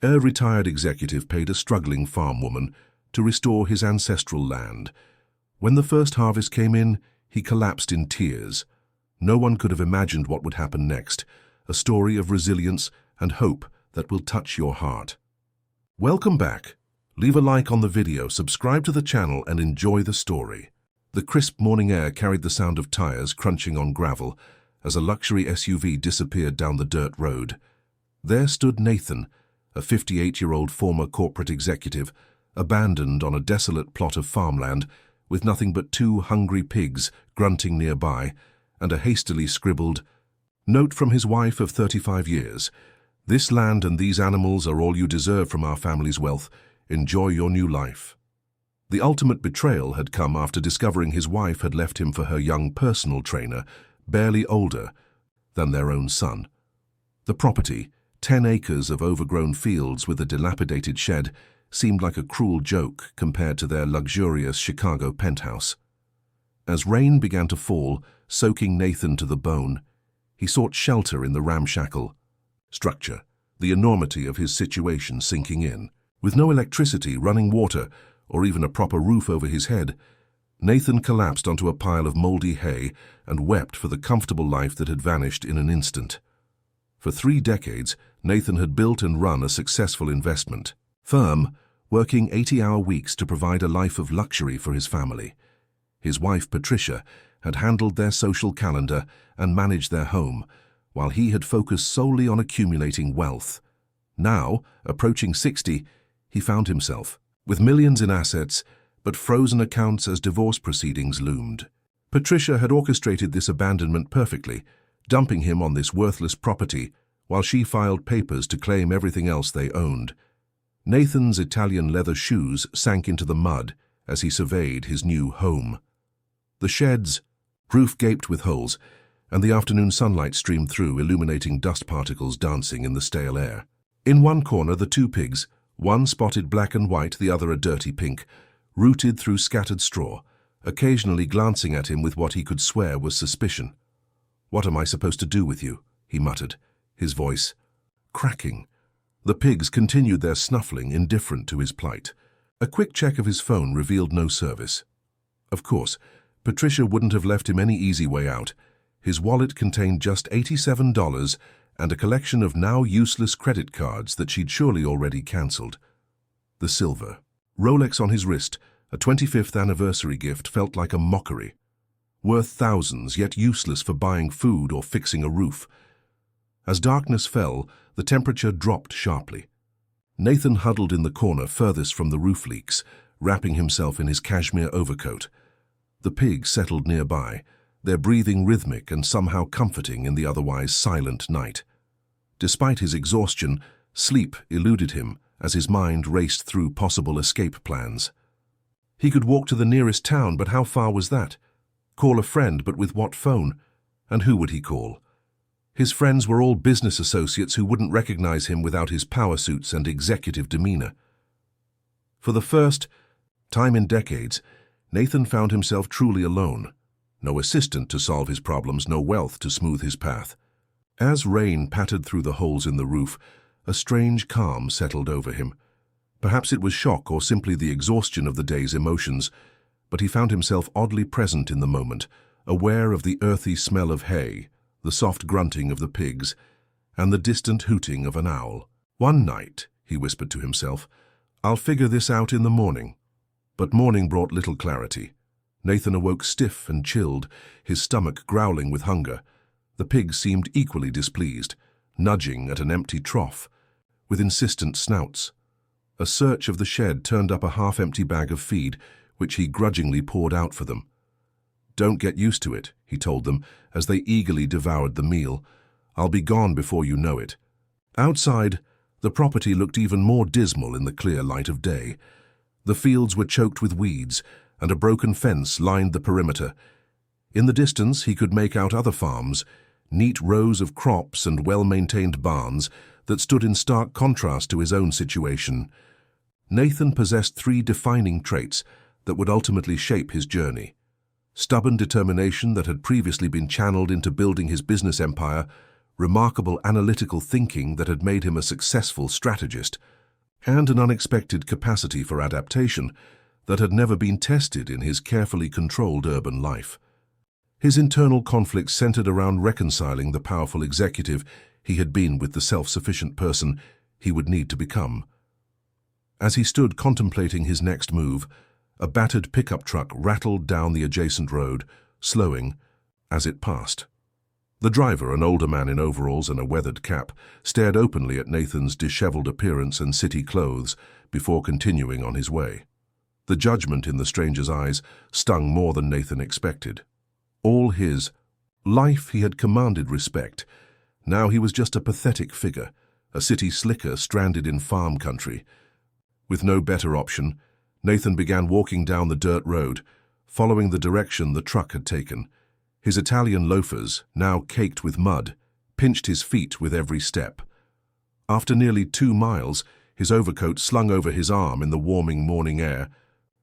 A retired executive paid a struggling farm woman to restore his ancestral land. When the first harvest came in, he collapsed in tears. No one could have imagined what would happen next, a story of resilience and hope that will touch your heart. Welcome back. Leave a like on the video, subscribe to the channel, and enjoy the story. The crisp morning air carried the sound of tires crunching on gravel as a luxury SUV disappeared down the dirt road. There stood Nathan, a 58-year-old former corporate executive, abandoned on a desolate plot of farmland with nothing but two hungry pigs grunting nearby and a hastily scribbled note from his wife of 35 years. "This land and these animals are all you deserve from our family's wealth. Enjoy your new life." The ultimate betrayal had come after discovering his wife had left him for her young personal trainer, barely older than their own son. The property, 10 acres of overgrown fields with a dilapidated shed, seemed like a cruel joke compared to their luxurious Chicago penthouse. As rain began to fall, soaking Nathan to the bone, he sought shelter in the ramshackle structure, the enormity of his situation sinking in. With no electricity, running water, or even a proper roof over his head, Nathan collapsed onto a pile of moldy hay and wept for the comfortable life that had vanished in an instant. For 3 decades, Nathan had built and run a successful investment firm, working 80-hour weeks to provide a life of luxury for his family. His wife, Patricia, had handled their social calendar and managed their home, while he had focused solely on accumulating wealth. Now, approaching 60, he found himself with millions in assets, but frozen accounts as divorce proceedings loomed. Patricia had orchestrated this abandonment perfectly, dumping him on this worthless property while she filed papers to claim everything else they owned. Nathan's Italian leather shoes sank into the mud as he surveyed his new home. The shed's roof gaped with holes, and the afternoon sunlight streamed through, illuminating dust particles dancing in the stale air. In one corner, the 2 pigs, one spotted black and white, the other a dirty pink, rooted through scattered straw, occasionally glancing at him with what he could swear was suspicion. "What am I supposed to do with you?" he muttered, his voice cracking. The pigs continued their snuffling, indifferent to his plight. A quick check of his phone revealed no service. Of course, Patricia wouldn't have left him any easy way out. His wallet contained just $87 and a collection of now useless credit cards that she'd surely already cancelled. The silver Rolex on his wrist, a 25th anniversary gift, felt like a mockery. Worth thousands, yet useless for buying food or fixing a roof. As darkness fell, the temperature dropped sharply. Nathan huddled in the corner furthest from the roof leaks, wrapping himself in his cashmere overcoat. The pigs settled nearby, their breathing rhythmic and somehow comforting in the otherwise silent night. Despite his exhaustion, sleep eluded him as his mind raced through possible escape plans. He could walk to the nearest town, but how far was that? Call a friend, but with what phone? And who would he call? His friends were all business associates who wouldn't recognize him without his power suits and executive demeanor. For the first time in decades, Nathan found himself truly alone. No assistant to solve his problems, no wealth to smooth his path. As rain pattered through the holes in the roof, a strange calm settled over him. Perhaps it was shock or simply the exhaustion of the day's emotions, but he found himself oddly present in the moment, aware of the earthy smell of hay, the soft grunting of the pigs, and the distant hooting of an owl. "One night," he whispered to himself, "I'll figure this out in the morning." But morning brought little clarity. Nathan awoke stiff and chilled, his stomach growling with hunger. The pigs seemed equally displeased, nudging at an empty trough, with insistent snouts. A search of the shed turned up a half-empty bag of feed, which he grudgingly poured out for them. "Don't get used to it," he told them, as they eagerly devoured the meal. "I'll be gone before you know it." Outside, the property looked even more dismal in the clear light of day. The fields were choked with weeds, and a broken fence lined the perimeter. In the distance, he could make out other farms, neat rows of crops and well-maintained barns that stood in stark contrast to his own situation. Nathan possessed 3 defining traits that would ultimately shape his journey: stubborn determination that had previously been channeled into building his business empire, remarkable analytical thinking that had made him a successful strategist, and an unexpected capacity for adaptation that had never been tested in his carefully controlled urban life. His internal conflicts centered around reconciling the powerful executive he had been with the self-sufficient person he would need to become. As he stood contemplating his next move, a battered pickup truck rattled down the adjacent road, slowing as it passed. The driver, an older man in overalls and a weathered cap, stared openly at Nathan's disheveled appearance and city clothes before continuing on his way. The judgment in the stranger's eyes stung more than Nathan expected. All his life he had commanded respect. Now he was just a pathetic figure, a city slicker stranded in farm country. With no better option, Nathan began walking down the dirt road, following the direction the truck had taken. His Italian loafers, now caked with mud, pinched his feet with every step. After nearly 2 miles, his overcoat slung over his arm in the warming morning air,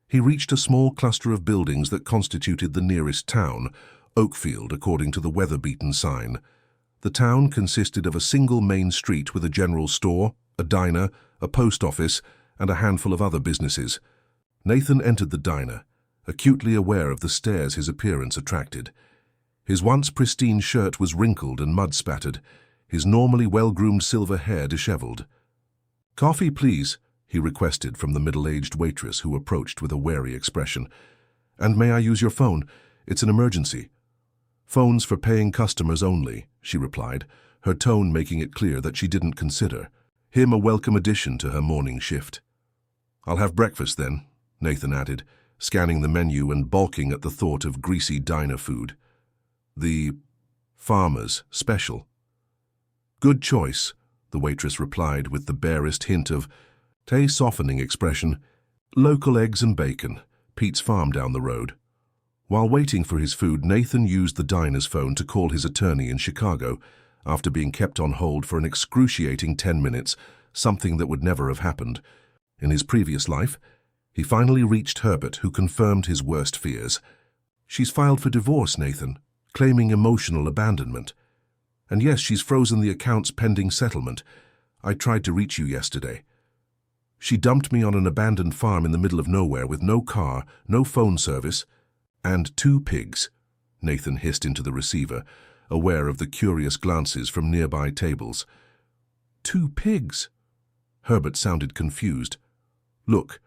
he reached a small cluster of buildings that constituted the nearest town, Oakfield, according to the weather-beaten sign. The town consisted of a single main street with a general store, a diner, a post office, and a handful of other businesses. Nathan entered the diner, acutely aware of the stares his appearance attracted. His once pristine shirt was wrinkled and mud-spattered, his normally well-groomed silver hair disheveled. "Coffee, please," he requested from the middle-aged waitress who approached with a wary expression. "And may I use your phone? It's an emergency." "Phones for paying customers only," she replied, her tone making it clear that she didn't consider him a welcome addition to her morning shift. "I'll have breakfast then," Nathan added, scanning the menu and balking at the thought of greasy diner food. "The farmer's special." "Good choice," the waitress replied with the barest hint of a softening expression. "Local eggs and bacon, Pete's farm down the road." While waiting for his food, Nathan used the diner's phone to call his attorney in Chicago, after being kept on hold for an excruciating 10 minutes, something that would never have happened. In his previous life, he finally reached Herbert, who confirmed his worst fears. "She's filed for divorce, Nathan, claiming emotional abandonment. And yes, she's frozen the accounts pending settlement. I tried to reach you yesterday. She dumped me on an abandoned farm in the middle of nowhere with no car, no phone service, and 2 pigs, Nathan hissed into the receiver, aware of the curious glances from nearby tables. 2 pigs? Herbert sounded confused. "Look,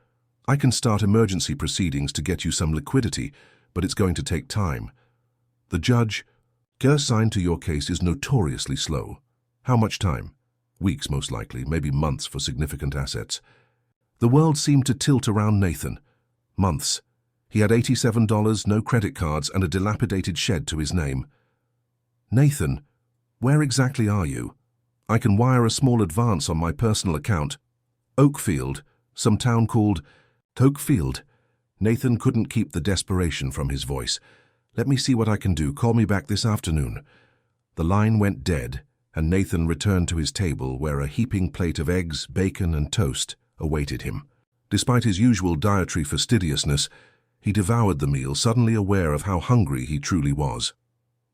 I can start emergency proceedings to get you some liquidity, but it's going to take time. The judge assigned to your case is notoriously slow. How much time? Weeks, most likely, maybe months for significant assets." The world seemed to tilt around Nathan. Months. He had $87, no credit cards, and a dilapidated shed to his name. "Nathan, where exactly are you? I can wire a small advance on my personal account." "Oakfield, some town called Oakfield." Nathan couldn't keep the desperation from his voice. "Let me see what I can do. Call me back this afternoon." The line went dead, and Nathan returned to his table where a heaping plate of eggs, bacon, and toast awaited him. Despite his usual dietary fastidiousness, he devoured the meal, suddenly aware of how hungry he truly was.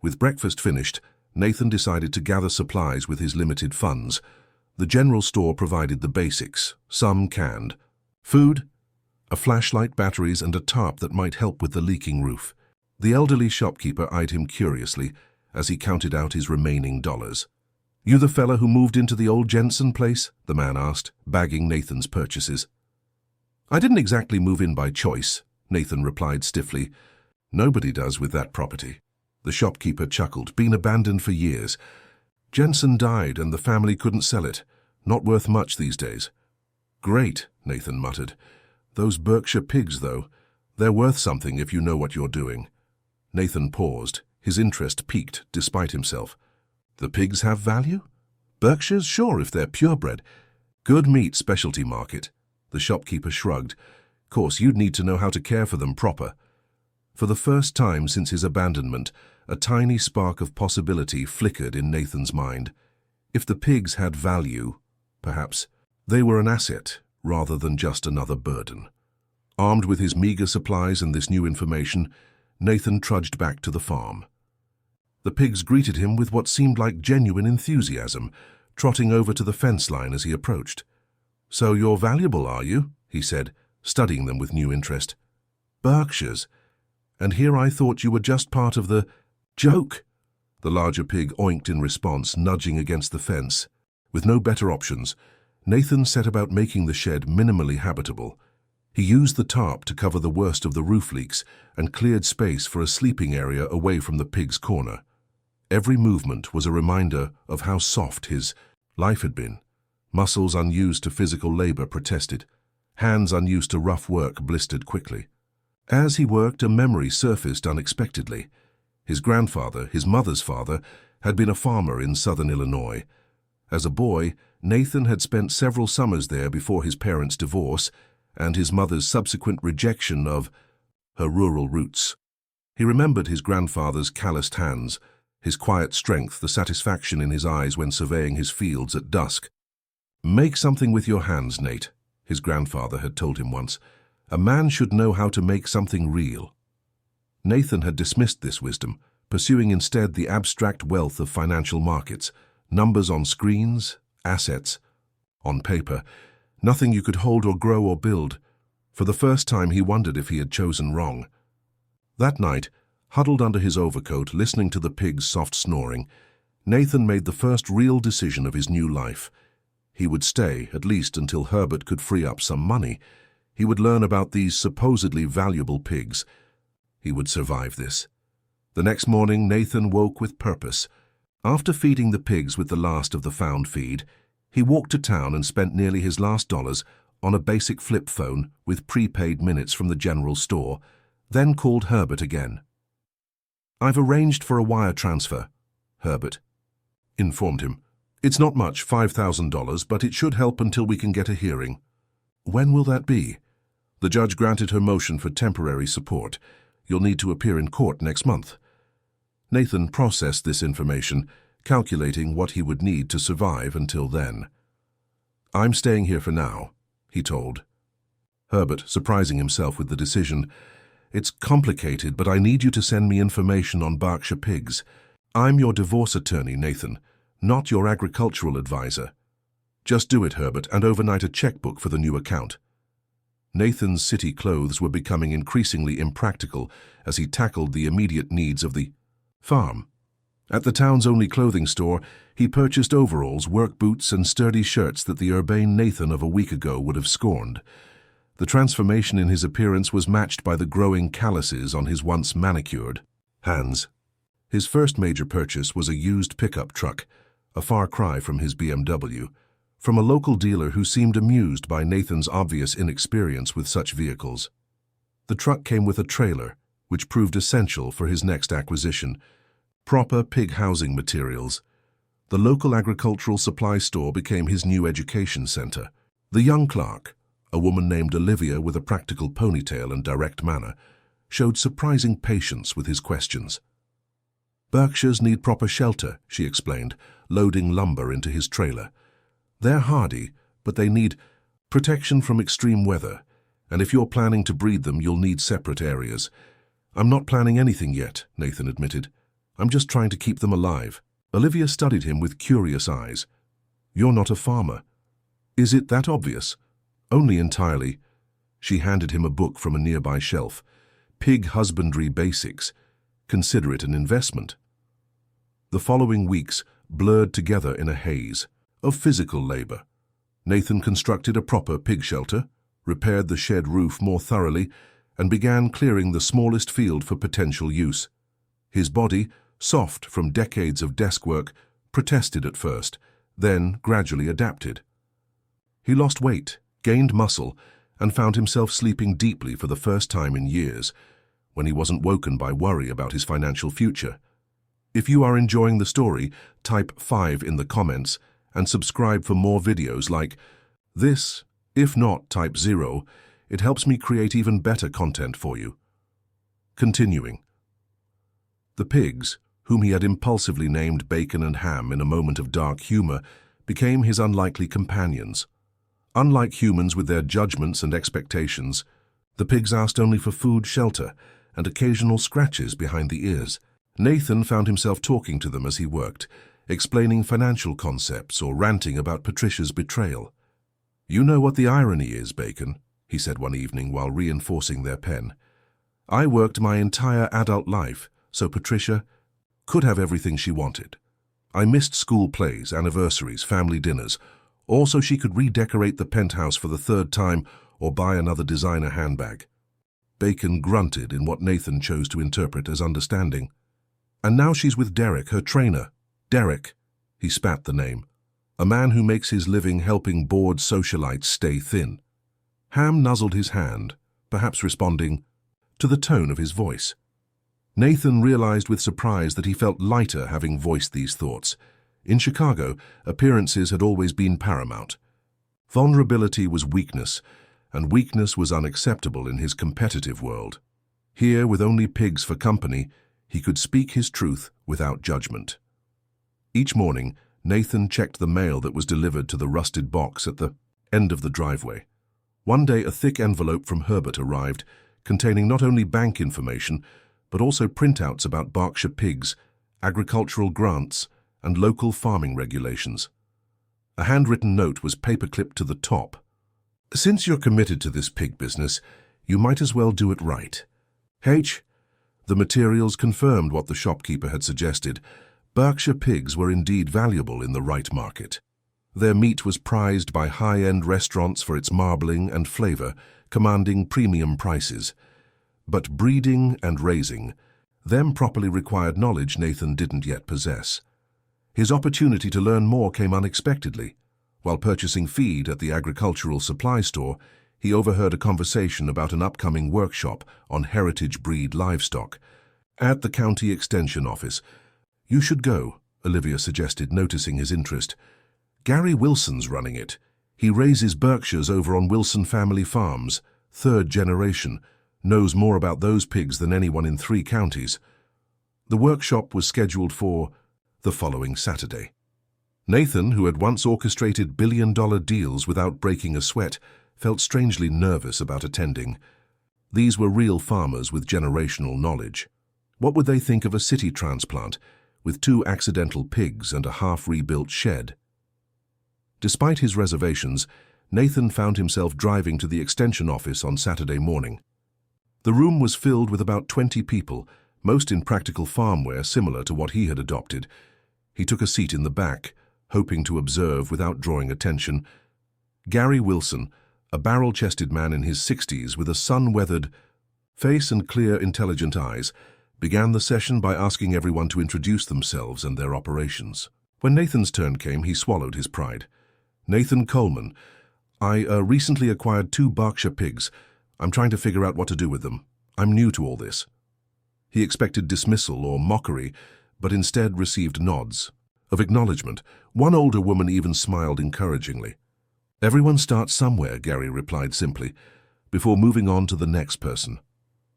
With breakfast finished, Nathan decided to gather supplies with his limited funds. The general store provided the basics, some canned. Food, a flashlight, batteries, and a tarp that might help with the leaking roof. The elderly shopkeeper eyed him curiously as he counted out his remaining dollars. "You the fella who moved into the old Jensen place?" the man asked, bagging Nathan's purchases. "I didn't exactly move in by choice," Nathan replied stiffly. "Nobody does with that property." The shopkeeper chuckled. "Been abandoned for years. Jensen died and the family couldn't sell it. Not worth much these days." "Great," Nathan muttered. "Those Berkshire pigs, though, they're worth something if you know what you're doing." Nathan paused, his interest piqued despite himself. "The pigs have value? Berkshires, sure, if they're purebred. Good meat specialty market." The shopkeeper shrugged. "Course, you'd need to know how to care for them proper." For the first time since his abandonment, a tiny spark of possibility flickered in Nathan's mind. If the pigs had value, perhaps they were an asset rather than just another burden. Armed with his meager supplies and this new information, Nathan trudged back to the farm. The pigs greeted him with what seemed like genuine enthusiasm, trotting over to the fence line as he approached. "So you're valuable, are you?" he said, studying them with new interest. "Berkshires. And here I thought you were just part of the joke." The larger pig oinked in response, nudging against the fence. With no better options, Nathan set about making the shed minimally habitable. He used the tarp to cover the worst of the roof leaks and cleared space for a sleeping area away from the pig's corner. Every movement was a reminder of how soft his life had been. Muscles unused to physical labor protested. Hands unused to rough work blistered quickly. As he worked, a memory surfaced unexpectedly. His grandfather, his mother's father, had been a farmer in southern Illinois. As a boy, Nathan had spent several summers there before his parents' divorce and his mother's subsequent rejection of her rural roots. He remembered his grandfather's calloused hands, his quiet strength, the satisfaction in his eyes when surveying his fields at dusk. "Make something with your hands, Nate," his grandfather had told him once. "A man should know how to make something real." Nathan had dismissed this wisdom, pursuing instead the abstract wealth of financial markets, numbers on screens, assets on paper, nothing you could hold or grow or build. For the first time, he wondered if he had chosen wrong. That night, huddled under his overcoat, listening to the pig's soft snoring, Nathan made the first real decision of his new life. He would stay, at least until Herbert could free up some money. He would learn about these supposedly valuable pigs. He would survive this. The next morning, Nathan woke with purpose. After feeding the pigs with the last of the found feed, he walked to town and spent nearly his last dollars on a basic flip phone with prepaid minutes from the general store, then called Herbert again. "I've arranged for a wire transfer," Herbert informed him. "It's not much, $5,000, but it should help until we can get a hearing." "When will that be?" "The judge granted her motion for temporary support. You'll need to appear in court next month." Nathan processed this information, calculating what he would need to survive until then. "I'm staying here for now," he told Herbert, surprising himself with the decision. "It's complicated, but I need you to send me information on Berkshire pigs. I'm your divorce attorney, Nathan, not your agricultural advisor. Just do it, Herbert, and overnight a checkbook for the new account." Nathan's city clothes were becoming increasingly impractical as he tackled the immediate needs of the farm. At the town's only clothing store, he purchased overalls, work boots, and sturdy shirts that the urbane Nathan of a week ago would have scorned. The transformation in his appearance was matched by the growing calluses on his once manicured hands. His first major purchase was a used pickup truck, a far cry from his BMW, from a local dealer who seemed amused by Nathan's obvious inexperience with such vehicles. The truck came with a trailer, which proved essential for his next acquisition: proper pig housing materials. The local agricultural supply store became his new education center. The young clerk, a woman named Olivia with a practical ponytail and direct manner, showed surprising patience with his questions. "Berkshires need proper shelter," she explained, loading lumber into his trailer. "They're hardy, but they need protection from extreme weather, and if you're planning to breed them, you'll need separate areas." "I'm not planning anything yet," Nathan admitted. "I'm just trying to keep them alive." Olivia studied him with curious eyes. "You're not a farmer." "Is it that obvious?" "Only entirely." She handed him a book from a nearby shelf. "Pig Husbandry Basics. Consider it an investment." The following weeks blurred together in a haze of physical labor. Nathan constructed a proper pig shelter, repaired the shed roof more thoroughly, and began clearing the smallest field for potential use. His body, soft from decades of desk work, protested at first, then gradually adapted. He lost weight, gained muscle, and found himself sleeping deeply for the first time in years, when he wasn't woken by worry about his financial future. If you are enjoying the story, type 5 in the comments and subscribe for more videos like this. If not, type 0. It helps me create even better content for you. Continuing. The pigs, whom he had impulsively named Bacon and Ham in a moment of dark humor, became his unlikely companions. Unlike humans with their judgments and expectations, the pigs asked only for food, shelter, and occasional scratches behind the ears. Nathan found himself talking to them as he worked, explaining financial concepts or ranting about Patricia's betrayal. "You know what the irony is, Bacon," he said one evening while reinforcing their pen. "I worked my entire adult life, so Patricia could have everything she wanted. I missed school plays, anniversaries, family dinners, all so she could redecorate the penthouse for the third time or buy another designer handbag." Bacon grunted in what Nathan chose to interpret as understanding. "And now she's with Derek, her trainer. Derek," he spat the name, "a man who makes his living helping bored socialites stay thin." Ham nuzzled his hand, perhaps responding to the tone of his voice. Nathan realized with surprise that he felt lighter having voiced these thoughts. In Chicago, appearances had always been paramount. Vulnerability was weakness, and weakness was unacceptable in his competitive world. Here, with only pigs for company, he could speak his truth without judgment. Each morning, Nathan checked the mail that was delivered to the rusted box at the end of the driveway. One day, a thick envelope from Herbert arrived, containing not only bank information, but also printouts about Berkshire pigs, agricultural grants, and local farming regulations. A handwritten note was paperclipped to the top. "Since you're committed to this pig business, you might as well do it right. H." The materials confirmed what the shopkeeper had suggested. Berkshire pigs were indeed valuable in the right market. Their meat was prized by high-end restaurants for its marbling and flavor, commanding premium prices. But breeding and raising them properly required knowledge Nathan didn't yet possess. His opportunity to learn more came unexpectedly. While purchasing feed at the agricultural supply store, he overheard a conversation about an upcoming workshop on heritage breed livestock. At the county extension office. "You should go," Olivia suggested, noticing his interest. "Gary Wilson's running it. He raises Berkshires over on Wilson Family Farms, third generation, knows more about those pigs than anyone in 3 counties. The workshop was scheduled for the following Saturday. Nathan, who had once orchestrated billion-dollar deals without breaking a sweat, felt strangely nervous about attending. These were real farmers with generational knowledge. What would they think of a city transplant, with 2 accidental pigs and a half-rebuilt shed? Despite his reservations, Nathan found himself driving to the extension office on Saturday morning. The room was filled with about 20 people, most in practical farmwear similar to what he had adopted. He took a seat in the back, hoping to observe without drawing attention. Gary Wilson, a barrel-chested man in his 60s with a sun-weathered face and clear, intelligent eyes, began the session by asking everyone to introduce themselves and their operations. When Nathan's turn came, he swallowed his pride. "Nathan Coleman. I recently acquired 2 Berkshire pigs. I'm trying to figure out what to do with them. I'm new to all this." He expected dismissal or mockery, but instead received nods of acknowledgement. One older woman even smiled encouragingly. "Everyone starts somewhere," Gary replied simply, before moving on to the next person.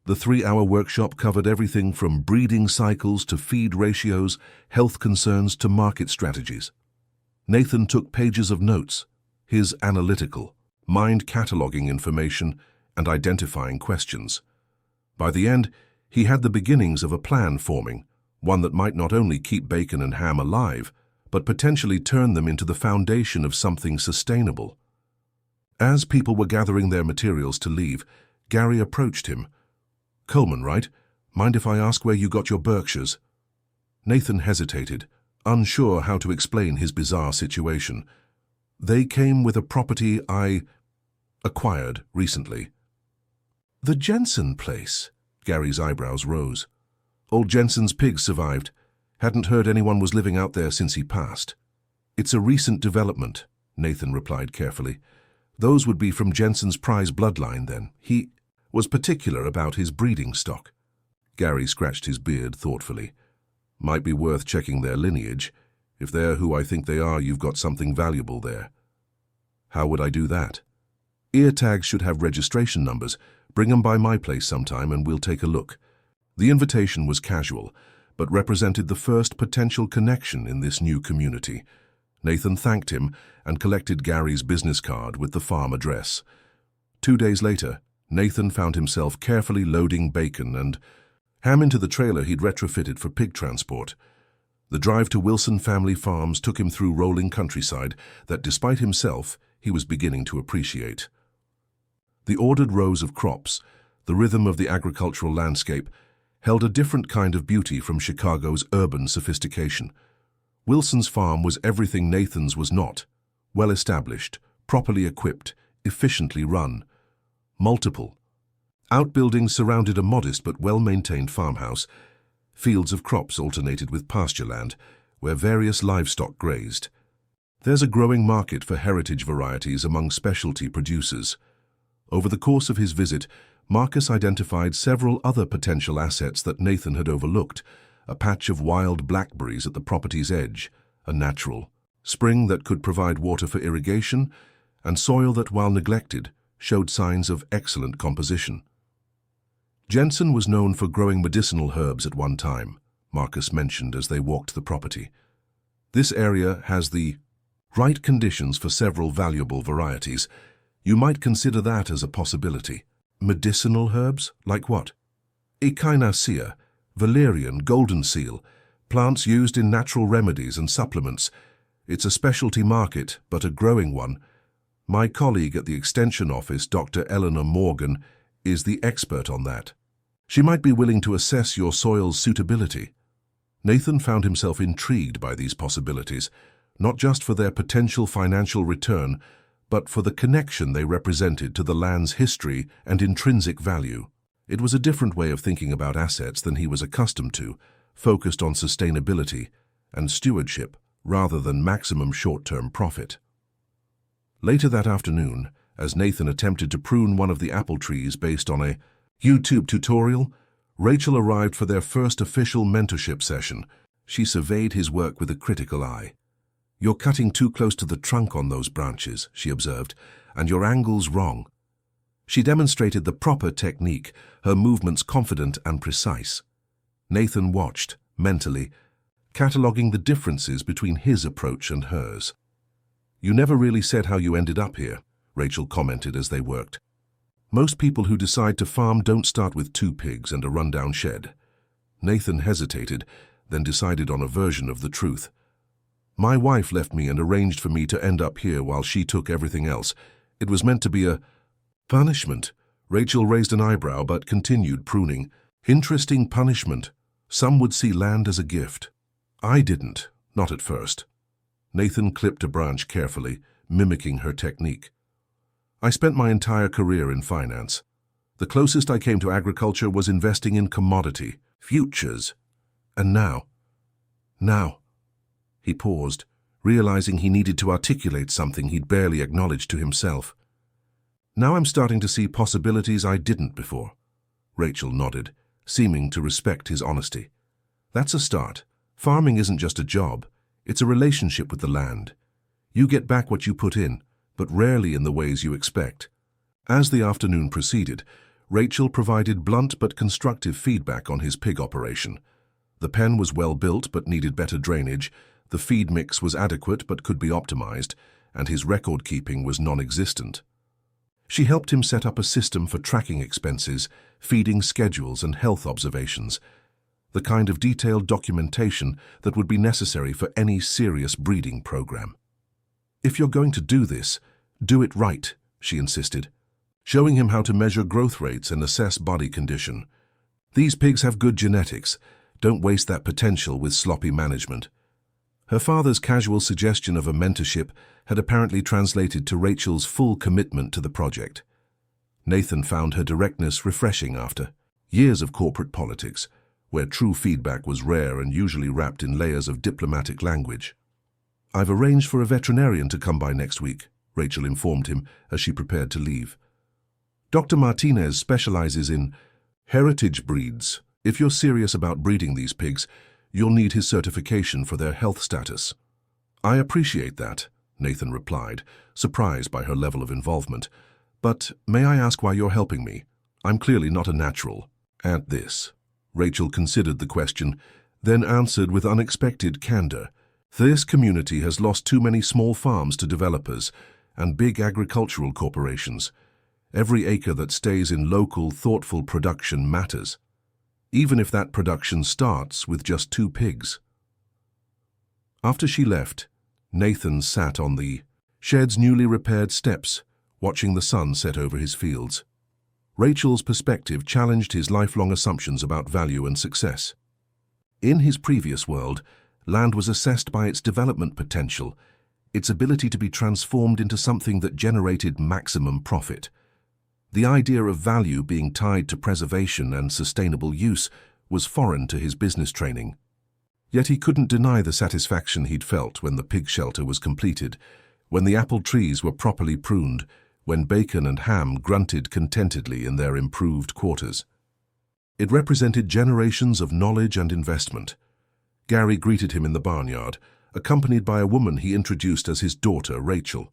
The 3-hour workshop covered everything from breeding cycles to feed ratios, health concerns to market strategies. Nathan took pages of notes, his analytical mind cataloging information and identifying questions. By the end, he had the beginnings of a plan forming, one that might not only keep Bacon and Ham alive, but potentially turn them into the foundation of something sustainable. As people were gathering their materials to leave, Gary approached him. "Coleman, right? Mind if I ask where you got your Berkshires?" Nathan hesitated, unsure how to explain his bizarre situation. "They came with a property I acquired recently." "The Jensen place?" Gary's eyebrows rose. "Old Jensen's pigs survived. Hadn't heard anyone was living out there since he passed." "It's a recent development," Nathan replied carefully. "Those would be from Jensen's prize bloodline then. He was particular about his breeding stock." Gary scratched his beard thoughtfully. "Might be worth checking their lineage. If they're who I think they are, you've got something valuable there." "How would I do that?" "Ear tags should have registration numbers. Bring 'em by my place sometime and we'll take a look." The invitation was casual, but represented the first potential connection in this new community. Nathan thanked him and collected Gary's business card with the farm address. 2 days later, Nathan found himself carefully loading Bacon and Ham into the trailer he'd retrofitted for pig transport. The drive to Wilson family farms took him through rolling countryside that, despite himself, he was beginning to appreciate. The ordered rows of crops, the rhythm of the agricultural landscape, held a different kind of beauty from Chicago's urban sophistication. Wilson's farm was everything Nathan's was not: well-established, properly equipped, efficiently run. Multiple outbuildings surrounded a modest but well-maintained farmhouse. Fields of crops alternated with pasture land, where various livestock grazed. There's a growing market for heritage varieties among specialty producers. Over the course of his visit, Marcus identified several other potential assets that Nathan had overlooked: a patch of wild blackberries at the property's edge, a natural spring that could provide water for irrigation, and soil that, while neglected, showed signs of excellent composition. Jensen was known for growing medicinal herbs at one time, Marcus mentioned as they walked the property. This area has the right conditions for several valuable varieties. You might consider that as a possibility. Medicinal herbs? Like what? Echinacea, valerian, golden seal, plants used in natural remedies and supplements. It's a specialty market, but a growing one. My colleague at the Extension Office, Dr. Eleanor Morgan, is the expert on that. She might be willing to assess your soil's suitability. Nathan found himself intrigued by these possibilities, not just for their potential financial return, but for the connection they represented to the land's history and intrinsic value. It was a different way of thinking about assets than he was accustomed to, focused on sustainability and stewardship rather than maximum short-term profit. Later that afternoon, as Nathan attempted to prune one of the apple trees based on a YouTube tutorial, Rachel arrived for their first official mentorship session. She surveyed his work with a critical eye. "You're cutting too close to the trunk on those branches," she observed, "and your angle's wrong." She demonstrated the proper technique, her movements confident and precise. Nathan watched, mentally, cataloging the differences between his approach and hers. "You never really said how you ended up here," Rachel commented as they worked. "Most people who decide to farm don't start with 2 pigs and a rundown shed." Nathan hesitated, then decided on a version of the truth. "My wife left me and arranged for me to end up here while she took everything else. It was meant to be a punishment." Rachel raised an eyebrow but continued pruning. "Interesting punishment. Some would see land as a gift. I didn't, not at first." Nathan clipped a branch carefully, mimicking her technique. "I spent my entire career in finance. The closest I came to agriculture was investing in commodity, futures. And now. He paused, realizing he needed to articulate something he'd barely acknowledged to himself. "Now I'm starting to see possibilities I didn't before." Rachel nodded, seeming to respect his honesty. "That's a start. Farming isn't just a job, it's a relationship with the land. You get back what you put in, but rarely in the ways you expect." As the afternoon proceeded, Rachel provided blunt but constructive feedback on his pig operation. The pen was well built but needed better drainage, the feed mix was adequate but could be optimized, and his record-keeping was non-existent. She helped him set up a system for tracking expenses, feeding schedules, and health observations, the kind of detailed documentation that would be necessary for any serious breeding program. "If you're going to do this, do it right," she insisted, showing him how to measure growth rates and assess body condition. "These pigs have good genetics. Don't waste that potential with sloppy management." Her father's casual suggestion of a mentorship had apparently translated to Rachel's full commitment to the project. Nathan found her directness refreshing after years of corporate politics, where true feedback was rare and usually wrapped in layers of diplomatic language. "I've arranged for a veterinarian to come by next week," Rachel informed him as she prepared to leave. "Dr. Martinez specializes in heritage breeds. If you're serious about breeding these pigs, you'll need his certification for their health status." "I appreciate that," Nathan replied, surprised by her level of involvement. "But may I ask why you're helping me? I'm clearly not a natural at this." Rachel considered the question, then answered with unexpected candor. "This community has lost too many small farms to developers and big agricultural corporations. Every acre that stays in local, thoughtful production matters." even if that production starts with just 2 pigs. After she left, Nathan sat on the shed's newly repaired steps, watching the sun set over his fields. Rachel's perspective challenged his lifelong assumptions about value and success. In his previous world, land was assessed by its development potential, its ability to be transformed into something that generated maximum profit. The idea of value being tied to preservation and sustainable use was foreign to his business training. Yet he couldn't deny the satisfaction he'd felt when the pig shelter was completed, when the apple trees were properly pruned, when Bacon and Ham grunted contentedly in their improved quarters. It represented generations of knowledge and investment. Gary greeted him in the barnyard, accompanied by a woman he introduced as his daughter, Rachel.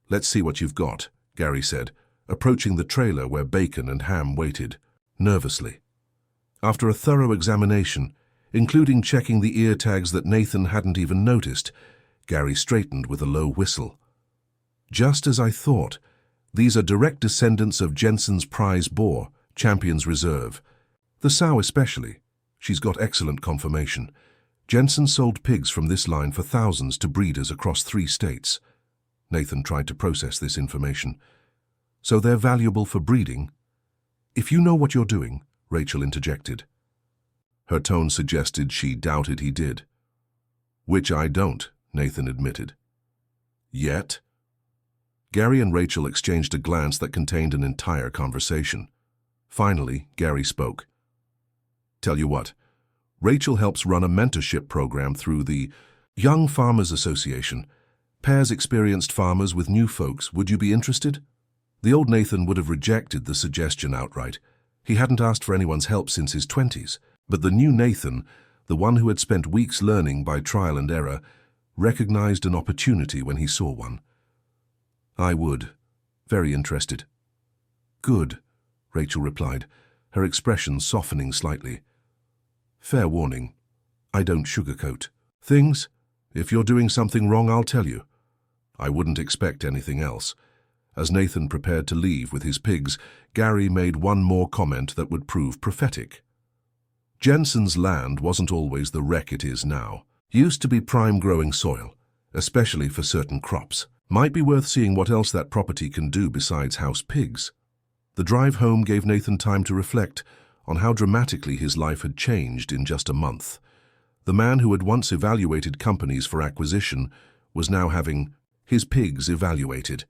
"Let's see what you've got," Gary said, approaching the trailer where Bacon and Ham waited, nervously. After a thorough examination, including checking the ear tags that Nathan hadn't even noticed, Gary straightened with a low whistle. "Just as I thought. These are direct descendants of Jensen's prize boar, Champion's Reserve. The sow especially. She's got excellent conformation. Jensen sold pigs from this line for thousands to breeders across 3 states. Nathan tried to process this information. "So they're valuable for breeding?" "If you know what you're doing," Rachel interjected. Her tone suggested she doubted he did. "Which I don't," Nathan admitted. "Yet?" Gary and Rachel exchanged a glance that contained an entire conversation. Finally, Gary spoke. "Tell you what, Rachel helps run a mentorship program through the Young Farmers Association. Pairs experienced farmers with new folks. Would you be interested?" The old Nathan would have rejected the suggestion outright. He hadn't asked for anyone's help since his 20s. But the new Nathan, the one who had spent weeks learning by trial and error, recognized an opportunity when he saw one. "I would. Very interested." "Good," Rachel replied, her expression softening slightly. "Fair warning, I don't sugarcoat things. If you're doing something wrong, I'll tell you." I wouldn't expect anything else. As Nathan prepared to leave with his pigs, Gary made one more comment that would prove prophetic. Jensen's land wasn't always the wreck it is now. Used to be prime growing soil, especially for certain crops. Might be worth seeing what else that property can do besides house pigs. The drive home gave Nathan time to reflect on how dramatically his life had changed in just a month. The man who had once evaluated companies for acquisition was now having his pigs evaluated.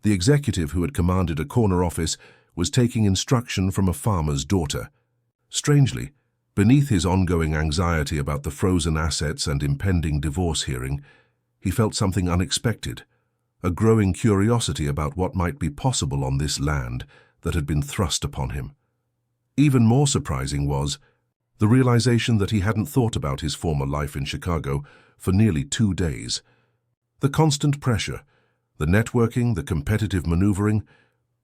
The executive who had commanded a corner office was taking instruction from a farmer's daughter. Strangely, beneath his ongoing anxiety about the frozen assets and impending divorce hearing, he felt something unexpected, a growing curiosity about what might be possible on this land that had been thrust upon him. Even more surprising was the realization that he hadn't thought about his former life in Chicago for nearly 2 days. The constant pressure, the networking, the competitive maneuvering,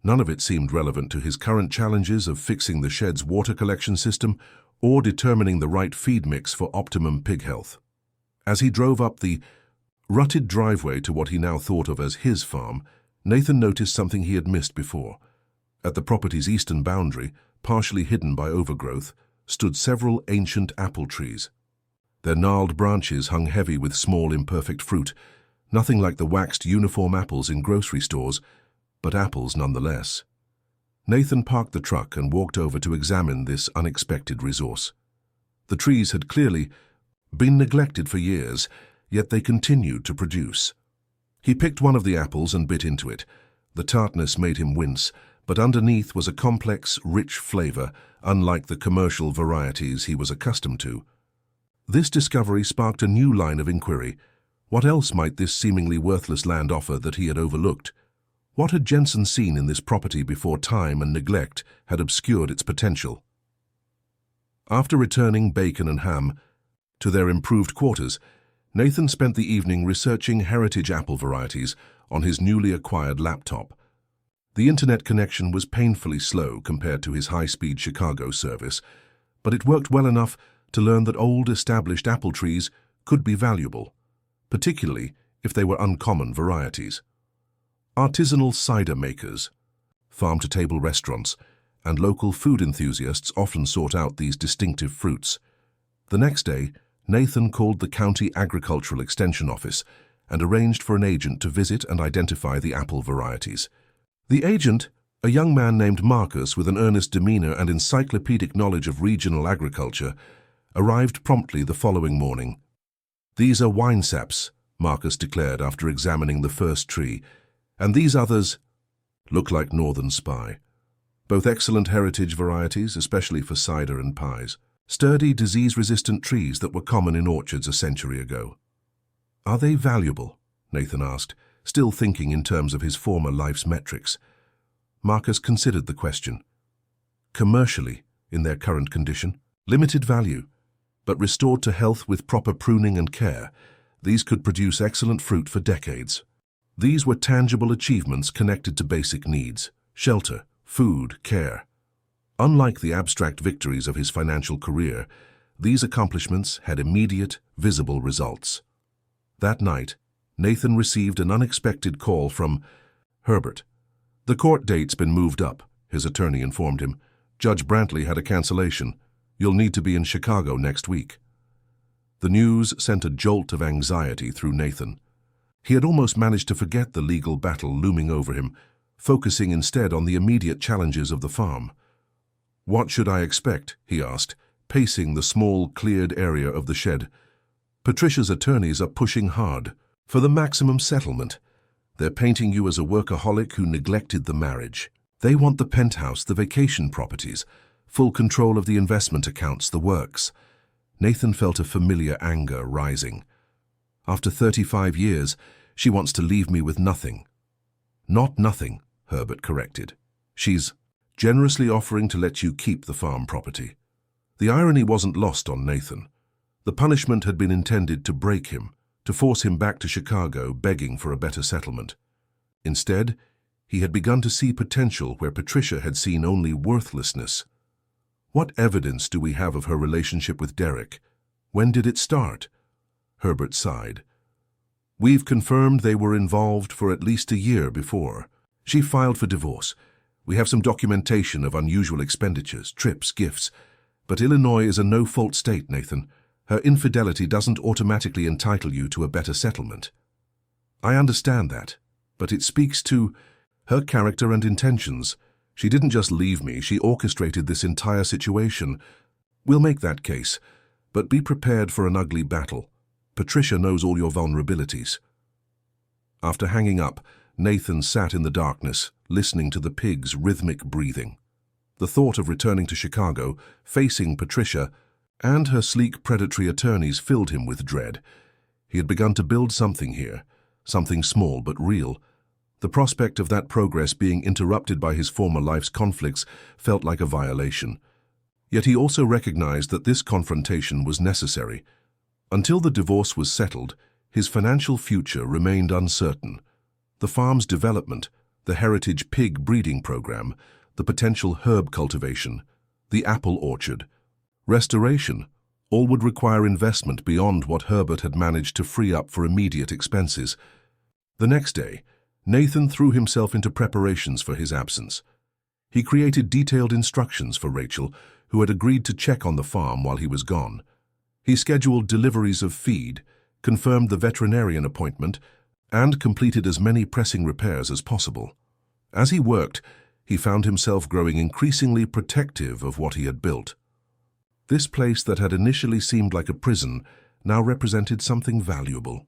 none of it seemed relevant to his current challenges of fixing the shed's water collection system or determining the right feed mix for optimum pig health. As he drove up the rutted driveway to what he now thought of as his farm, Nathan noticed something he had missed before. At the property's eastern boundary, partially hidden by overgrowth, stood several ancient apple trees. Their gnarled branches hung heavy with small, imperfect fruit, nothing like the waxed uniform apples in grocery stores, but apples nonetheless. Nathan parked the truck and walked over to examine this unexpected resource. The trees had clearly been neglected for years, yet they continued to produce. He picked one of the apples and bit into it. The tartness made him wince, but underneath was a complex, rich flavor, unlike the commercial varieties he was accustomed to. This discovery sparked a new line of inquiry. What else might this seemingly worthless land offer that he had overlooked? What had Jensen seen in this property before time and neglect had obscured its potential? After returning Bacon and Ham to their improved quarters, Nathan spent the evening researching heritage apple varieties on his newly acquired laptop. The internet connection was painfully slow compared to his high-speed Chicago service, but it worked well enough to learn that old, established apple trees could be valuable, particularly if they were uncommon varieties. Artisanal cider makers, farm-to-table restaurants, and local food enthusiasts often sought out these distinctive fruits. The next day, Nathan called the County Agricultural Extension Office and arranged for an agent to visit and identify the apple varieties. The agent, a young man named Marcus with an earnest demeanor and encyclopedic knowledge of regional agriculture, arrived promptly the following morning. "These are winesaps," Marcus declared after examining the first tree, "and these others look like Northern Spy. Both excellent heritage varieties, especially for cider and pies. Sturdy, disease-resistant trees that were common in orchards a century ago." "Are they valuable?" Nathan asked, still thinking in terms of his former life's metrics. Marcus considered the question. "Commercially, in their current condition, limited value, but restored to health with proper pruning and care, these could produce excellent fruit for decades." These were tangible achievements connected to basic needs: shelter, food, care. Unlike the abstract victories of his financial career, these accomplishments had immediate, visible results. That night, Nathan received an unexpected call from Herbert. "The court date's been moved up," his attorney informed him. "Judge Brantley had a cancellation. You'll need to be in Chicago next week." The news sent a jolt of anxiety through Nathan. He had almost managed to forget the legal battle looming over him, focusing instead on the immediate challenges of the farm. "What should I expect?" he asked, pacing the small, cleared area of the shed. "Patricia's attorneys are pushing hard for the maximum settlement. They're painting you as a workaholic who neglected the marriage. They want the penthouse, the vacation properties, full control of the investment accounts, the works." Nathan felt a familiar anger rising. "After 35 years, she wants to leave me with nothing." "Not nothing," Herbert corrected. "She's generously offering to let you keep the farm property." The irony wasn't lost on Nathan. The punishment had been intended to break him, to force him back to Chicago begging for a better settlement. Instead, he had begun to see potential where Patricia had seen only worthlessness. "What evidence do we have of her relationship with Derek? When did it start?" Herbert sighed. "We've confirmed they were involved for at least a year before. She filed for divorce. We have some documentation of unusual expenditures, trips, gifts. But Illinois is a no-fault state, Nathan. Her infidelity doesn't automatically entitle you to a better settlement." "I understand that, but it speaks to her character and intentions. She didn't just leave me, she orchestrated this entire situation. We'll make that case, but be prepared for an ugly battle. Patricia knows all your vulnerabilities." After hanging up, Nathan sat in the darkness, listening to the pig's rhythmic breathing. The thought of returning to Chicago, facing Patricia, and her sleek predatory attorneys filled him with dread. He had begun to build something here, something small but real. The prospect of that progress being interrupted by his former life's conflicts felt like a violation. Yet he also recognized that this confrontation was necessary. Until the divorce was settled, his financial future remained uncertain. The farm's development, the heritage pig breeding program, the potential herb cultivation, the apple orchard, restoration, all would require investment beyond what Herbert had managed to free up for immediate expenses. The next day, Nathan threw himself into preparations for his absence. He created detailed instructions for Rachel, who had agreed to check on the farm while he was gone. He scheduled deliveries of feed, confirmed the veterinarian appointment, and completed as many pressing repairs as possible. As he worked, he found himself growing increasingly protective of what he had built. This place that had initially seemed like a prison now represented something valuable,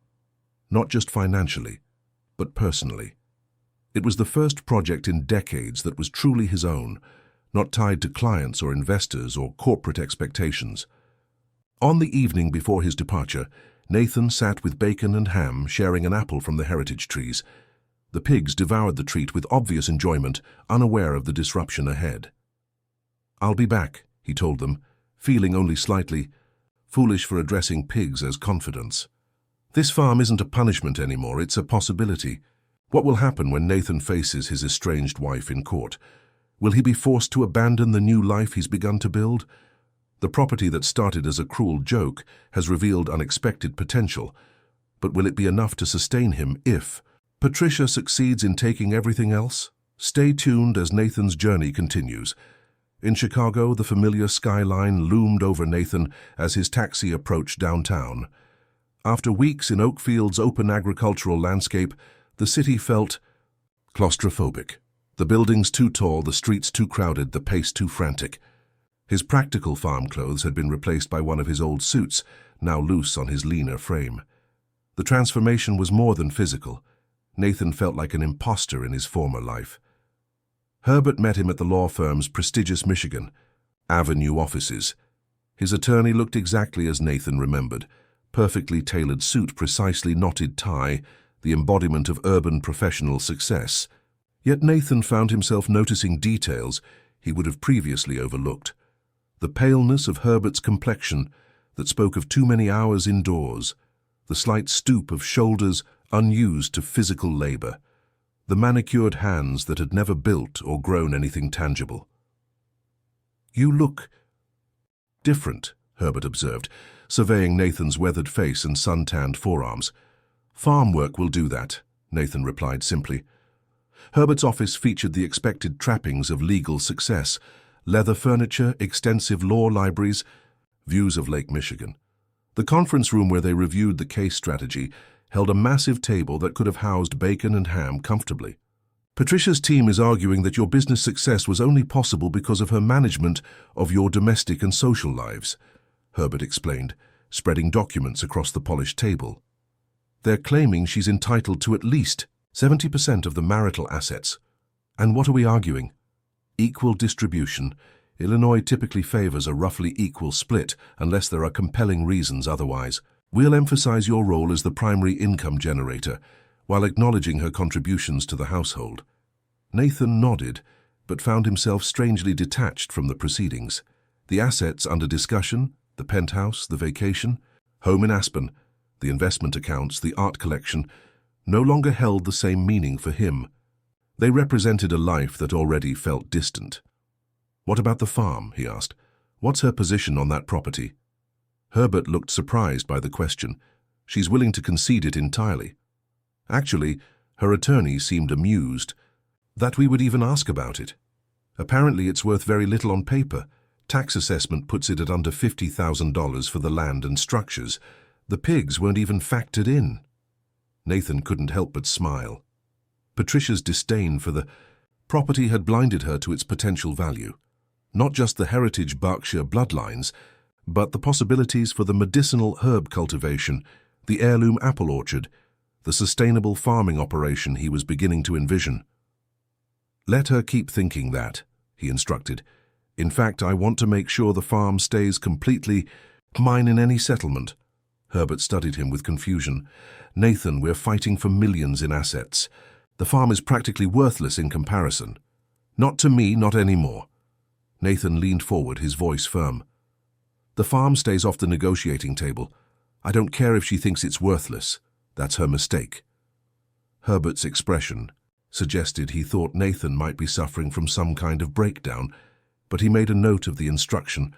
not just financially, but personally. It was the first project in decades that was truly his own, not tied to clients or investors or corporate expectations. On the evening before his departure, Nathan sat with bacon and ham sharing an apple from the heritage trees. The pigs devoured the treat with obvious enjoyment, unaware of the disruption ahead. "I'll be back," he told them, feeling only slightly foolish for addressing pigs as confidants. This farm isn't a punishment anymore, it's a possibility. What will happen when Nathan faces his estranged wife in court? Will he be forced to abandon the new life he's begun to build? The property that started as a cruel joke has revealed unexpected potential, but will it be enough to sustain him if Patricia succeeds in taking everything else? Stay tuned as Nathan's journey continues. In Chicago, the familiar skyline loomed over Nathan as his taxi approached downtown. After weeks in Oakfield's open agricultural landscape, the city felt claustrophobic. The buildings too tall, the streets too crowded, the pace too frantic. His practical farm clothes had been replaced by one of his old suits, now loose on his leaner frame. The transformation was more than physical. Nathan felt like an imposter in his former life. Herbert met him at the law firm's prestigious Michigan Avenue offices. His attorney looked exactly as Nathan remembered. Perfectly tailored suit, precisely knotted tie, the embodiment of urban professional success. Yet Nathan found himself noticing details he would have previously overlooked. The paleness of Herbert's complexion that spoke of too many hours indoors, the slight stoop of shoulders unused to physical labor, the manicured hands that had never built or grown anything tangible. "You look different," Herbert observed, surveying Nathan's weathered face and sun-tanned forearms. "Farm work will do that," Nathan replied simply. Herbert's office featured the expected trappings of legal success: leather furniture, extensive law libraries, views of Lake Michigan. The conference room where they reviewed the case strategy held a massive table that could have housed bacon and ham comfortably. "Patricia's team is arguing that your business success was only possible because of her management of your domestic and social lives," Herbert explained, spreading documents across the polished table. "They're claiming she's entitled to at least 70% of the marital assets. And what are we arguing? Equal distribution. Illinois typically favors a roughly equal split unless there are compelling reasons otherwise. We'll emphasize your role as the primary income generator, while acknowledging her contributions to the household." Nathan nodded, but found himself strangely detached from the proceedings. The assets under discussion, the penthouse, the vacation, home in Aspen, the investment accounts, the art collection, no longer held the same meaning for him. They represented a life that already felt distant. "What about the farm?" he asked. "What's her position on that property?" Herbert looked surprised by the question. "She's willing to concede it entirely." Actually, her attorney seemed amused that we would even ask about it. "Apparently it's worth very little on paper. Tax assessment puts it at under $50,000 for the land and structures. The pigs weren't even factored in." Nathan couldn't help but smile. Patricia's disdain for the property had blinded her to its potential value. Not just the heritage Berkshire bloodlines, but the possibilities for the medicinal herb cultivation, the heirloom apple orchard, the sustainable farming operation he was beginning to envision. "Let her keep thinking that," he instructed. "In fact, I want to make sure the farm stays completely mine in any settlement." Herbert studied him with confusion. "Nathan, we're fighting for millions in assets. The farm is practically worthless in comparison." "Not to me, not anymore." Nathan leaned forward, his voice firm. "The farm stays off the negotiating table. I don't care if she thinks it's worthless. That's her mistake." Herbert's expression suggested he thought Nathan might be suffering from some kind of breakdown, but he made a note of the instruction.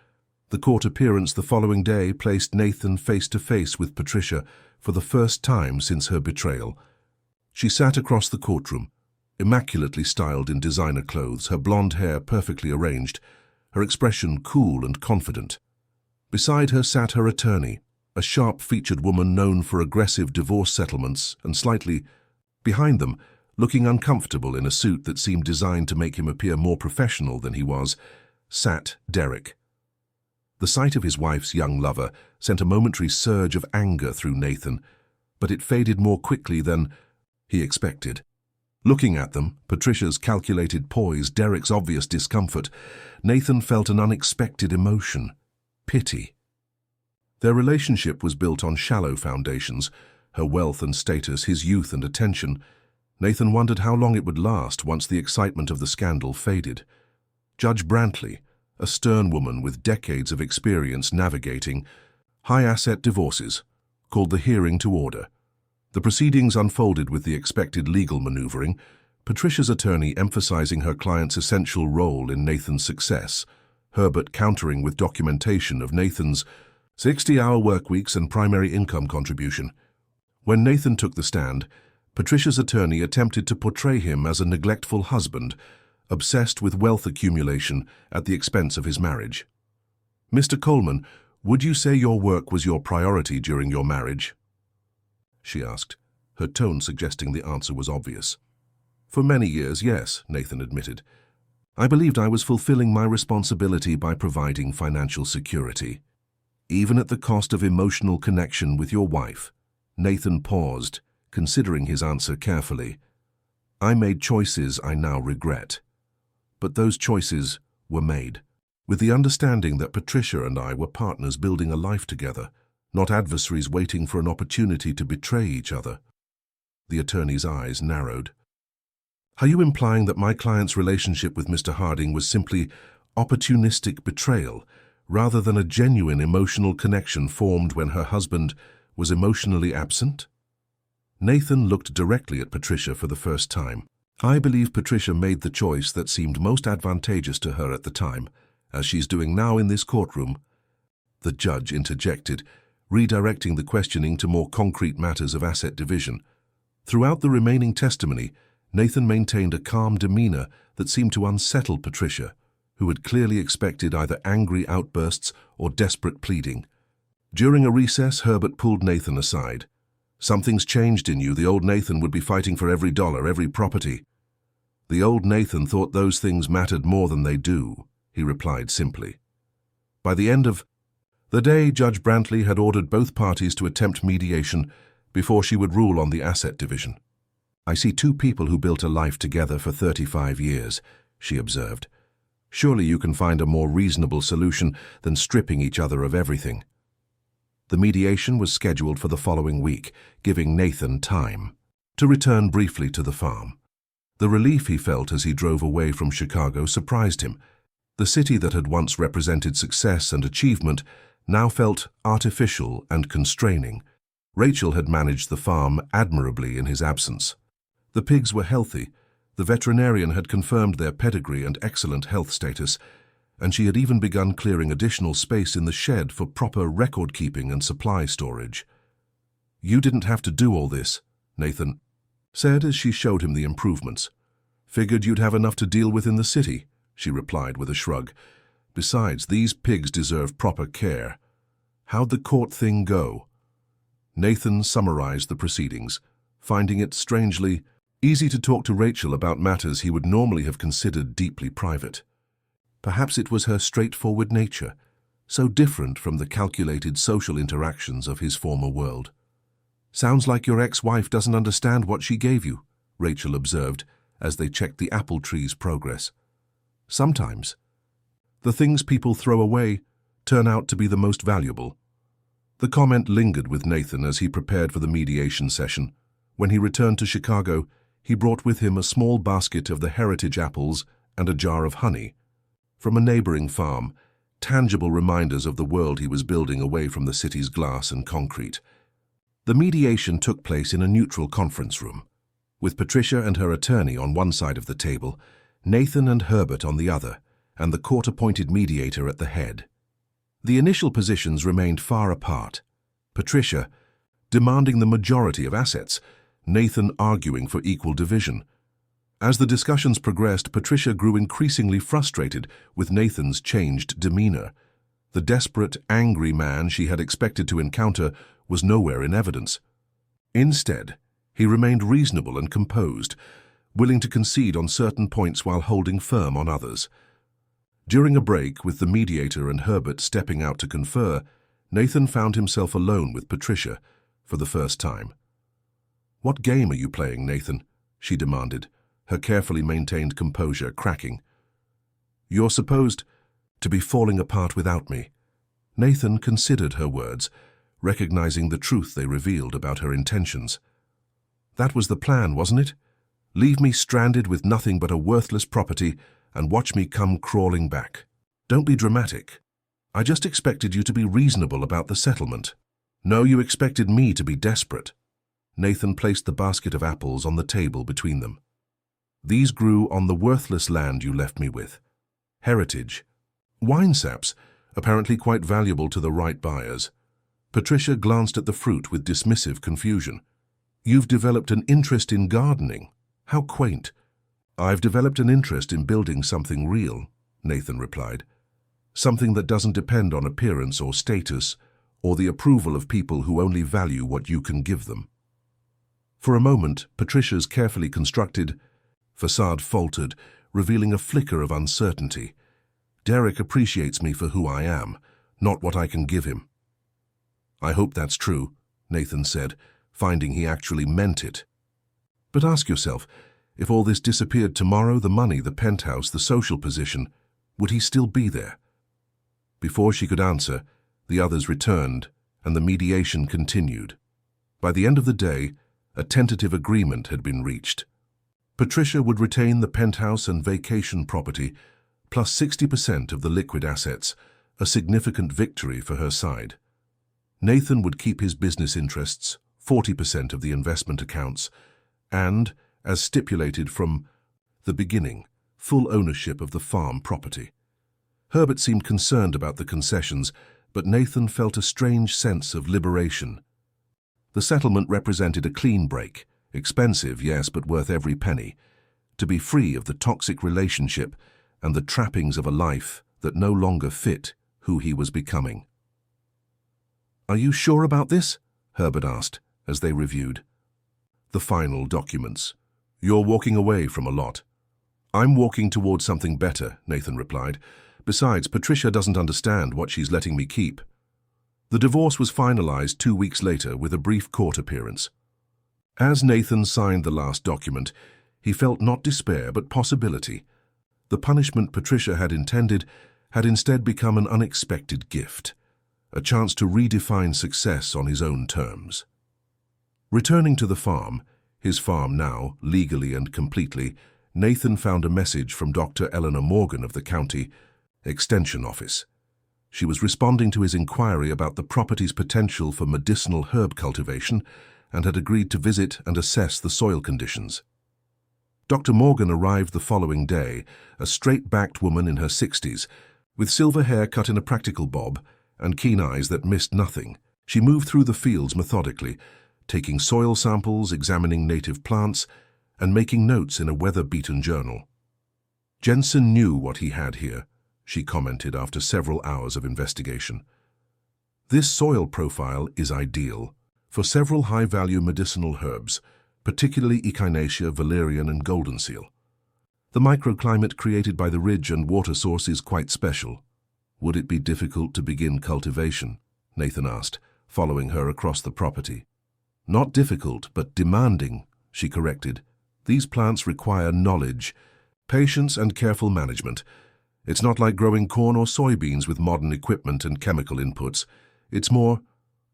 The court appearance the following day placed Nathan face to face with Patricia for the first time since her betrayal. She sat across the courtroom, immaculately styled in designer clothes, her blonde hair perfectly arranged, her expression cool and confident. Beside her sat her attorney, a sharp-featured woman known for aggressive divorce settlements, and slightly behind them, looking uncomfortable in a suit that seemed designed to make him appear more professional than he was, sat Derek. The sight of his wife's young lover sent a momentary surge of anger through Nathan, but it faded more quickly than he expected. Looking at them, Patricia's calculated poise, Derek's obvious discomfort, Nathan felt an unexpected emotion: pity. Their relationship was built on shallow foundations, her wealth and status, his youth and attention. Nathan wondered how long it would last once the excitement of the scandal faded. Judge Brantley, a stern woman with decades of experience navigating high-asset divorces, called the hearing to order. The proceedings unfolded with the expected legal maneuvering, Patricia's attorney emphasizing her client's essential role in Nathan's success, Herbert countering with documentation of Nathan's 60-hour work weeks and primary income contribution. When Nathan took the stand, Patricia's attorney attempted to portray him as a neglectful husband, obsessed with wealth accumulation at the expense of his marriage. "Mr. Coleman, would you say your work was your priority during your marriage?" she asked, her tone suggesting the answer was obvious. "For many years, yes," Nathan admitted. "I believed I was fulfilling my responsibility by providing financial security, even at the cost of emotional connection with your wife." Nathan paused, considering his answer carefully. "I made choices I now regret. But those choices were made with the understanding that Patricia and I were partners building a life together, not adversaries waiting for an opportunity to betray each other." The attorney's eyes narrowed. "Are you implying that my client's relationship with Mr. Harding was simply opportunistic betrayal, rather than a genuine emotional connection formed when her husband was emotionally absent?" Nathan looked directly at Patricia for the first time. "I believe Patricia made the choice that seemed most advantageous to her at the time, as she's doing now in this courtroom." The judge interjected, redirecting the questioning to more concrete matters of asset division. Throughout the remaining testimony, Nathan maintained a calm demeanor that seemed to unsettle Patricia, who had clearly expected either angry outbursts or desperate pleading. During a recess, Herbert pulled Nathan aside. "Something's changed in you. The old Nathan would be fighting for every dollar, every property." "The old Nathan thought those things mattered more than they do," he replied simply. By the end of the day, Judge Brantley had ordered both parties to attempt mediation before she would rule on the asset division. "I see two people who built a life together for 35 years, she observed. "Surely you can find a more reasonable solution than stripping each other of everything." The mediation was scheduled for the following week, giving Nathan time to return briefly to the farm. The relief he felt as he drove away from Chicago surprised him. The city that had once represented success and achievement now felt artificial and constraining. Rachel had managed the farm admirably in his absence. The pigs were healthy, the veterinarian had confirmed their pedigree and excellent health status, and she had even begun clearing additional space in the shed for proper record-keeping and supply storage. "You didn't have to do all this," Nathan said as she showed him the improvements. "Figured you'd have enough to deal with in the city," she replied with a shrug. "Besides, these pigs deserve proper care. How'd the court thing go?" Nathan summarized the proceedings, finding it strangely easy to talk to Rachel about matters he would normally have considered deeply private. Perhaps it was her straightforward nature, so different from the calculated social interactions of his former world. "Sounds like your ex-wife doesn't understand what she gave you," Rachel observed as they checked the apple tree's progress. "Sometimes the things people throw away turn out to be the most valuable." The comment lingered with Nathan as he prepared for the mediation session. When he returned to Chicago, he brought with him a small basket of the heritage apples and a jar of honey from a neighboring farm, tangible reminders of the world he was building away from the city's glass and concrete. The mediation took place in a neutral conference room, with Patricia and her attorney on one side of the table, Nathan and Herbert on the other, and the court-appointed mediator at the head. The initial positions remained far apart. Patricia demanding the majority of assets, Nathan arguing for equal division. As the discussions progressed, Patricia grew increasingly frustrated with Nathan's changed demeanor. The desperate, angry man she had expected to encounter was nowhere in evidence. Instead, he remained reasonable and composed, willing to concede on certain points while holding firm on others. During a break, with the mediator and Herbert stepping out to confer, Nathan found himself alone with Patricia for the first time. "What game are you playing, Nathan?" she demanded, her carefully maintained composure cracking. "You're supposed to be falling apart without me." Nathan considered her words, recognizing the truth they revealed about her intentions. "That was the plan, wasn't it? Leave me stranded with nothing but a worthless property and watch me come crawling back. Don't be dramatic. I just expected you to be reasonable about the settlement." "No, you expected me to be desperate." Nathan placed the basket of apples on the table between them. "These grew on the worthless land you left me with. Heritage. Wine saps, apparently quite valuable to the right buyers." Patricia glanced at the fruit with dismissive confusion. "You've developed an interest in gardening. How quaint." "I've developed an interest in building something real," Nathan replied. "Something that doesn't depend on appearance or status, or the approval of people who only value what you can give them." For a moment, Patricia's carefully constructed facade faltered, revealing a flicker of uncertainty. "Derek appreciates me for who I am, not what I can give him." "I hope that's true," Nathan said, finding he actually meant it. "But ask yourself, if all this disappeared tomorrow, the money, the penthouse, the social position, would he still be there?" Before she could answer, the others returned, and the mediation continued. By the end of the day, a tentative agreement had been reached. Patricia would retain the penthouse and vacation property, plus 60% of the liquid assets, a significant victory for her side. Nathan would keep his business interests, 40% of the investment accounts, and, as stipulated from the beginning, full ownership of the farm property. Herbert seemed concerned about the concessions, but Nathan felt a strange sense of liberation. The settlement represented a clean break, expensive, yes, but worth every penny, to be free of the toxic relationship and the trappings of a life that no longer fit who he was becoming. "Are you sure about this?" Herbert asked, as they reviewed the final documents. "You're walking away from a lot." "I'm walking towards something better," Nathan replied. "Besides, Patricia doesn't understand what she's letting me keep." The divorce was finalized 2 weeks later with a brief court appearance. As Nathan signed the last document, he felt not despair but possibility. The punishment Patricia had intended had instead become an unexpected gift, a chance to redefine success on his own terms. Returning to the farm, his farm now, legally and completely, Nathan found a message from Dr. Eleanor Morgan of the county extension office. She was responding to his inquiry about the property's potential for medicinal herb cultivation and had agreed to visit and assess the soil conditions. Dr. Morgan arrived the following day, a straight-backed woman in her 60s, with silver hair cut in a practical bob and keen eyes that missed nothing. She moved through the fields methodically, taking soil samples, examining native plants, and making notes in a weather-beaten journal. "Jensen knew what he had here," she commented after several hours of investigation. "This soil profile is ideal for several high-value medicinal herbs, particularly Echinacea, valerian, and golden seal. The microclimate created by the ridge and water source is quite special." "Would it be difficult to begin cultivation?" Nathan asked, following her across the property. "Not difficult, but demanding," she corrected. "These plants require knowledge, patience, and careful management. It's not like growing corn or soybeans with modern equipment and chemical inputs. It's more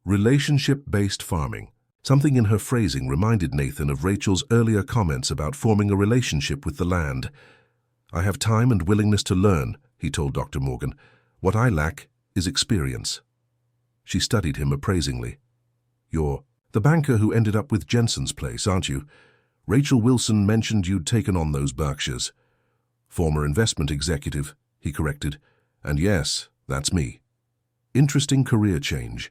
relationship-based farming." Something in her phrasing reminded Nathan of Rachel's earlier comments about forming a relationship with the land. "I have time and willingness to learn," he told Dr. Morgan. "What I lack is experience." She studied him appraisingly. "You're the banker who ended up with Jensen's place, aren't you? Rachel Wilson mentioned you'd taken on those Berkshires." "Former investment executive," he corrected. "And yes, that's me." "Interesting career change."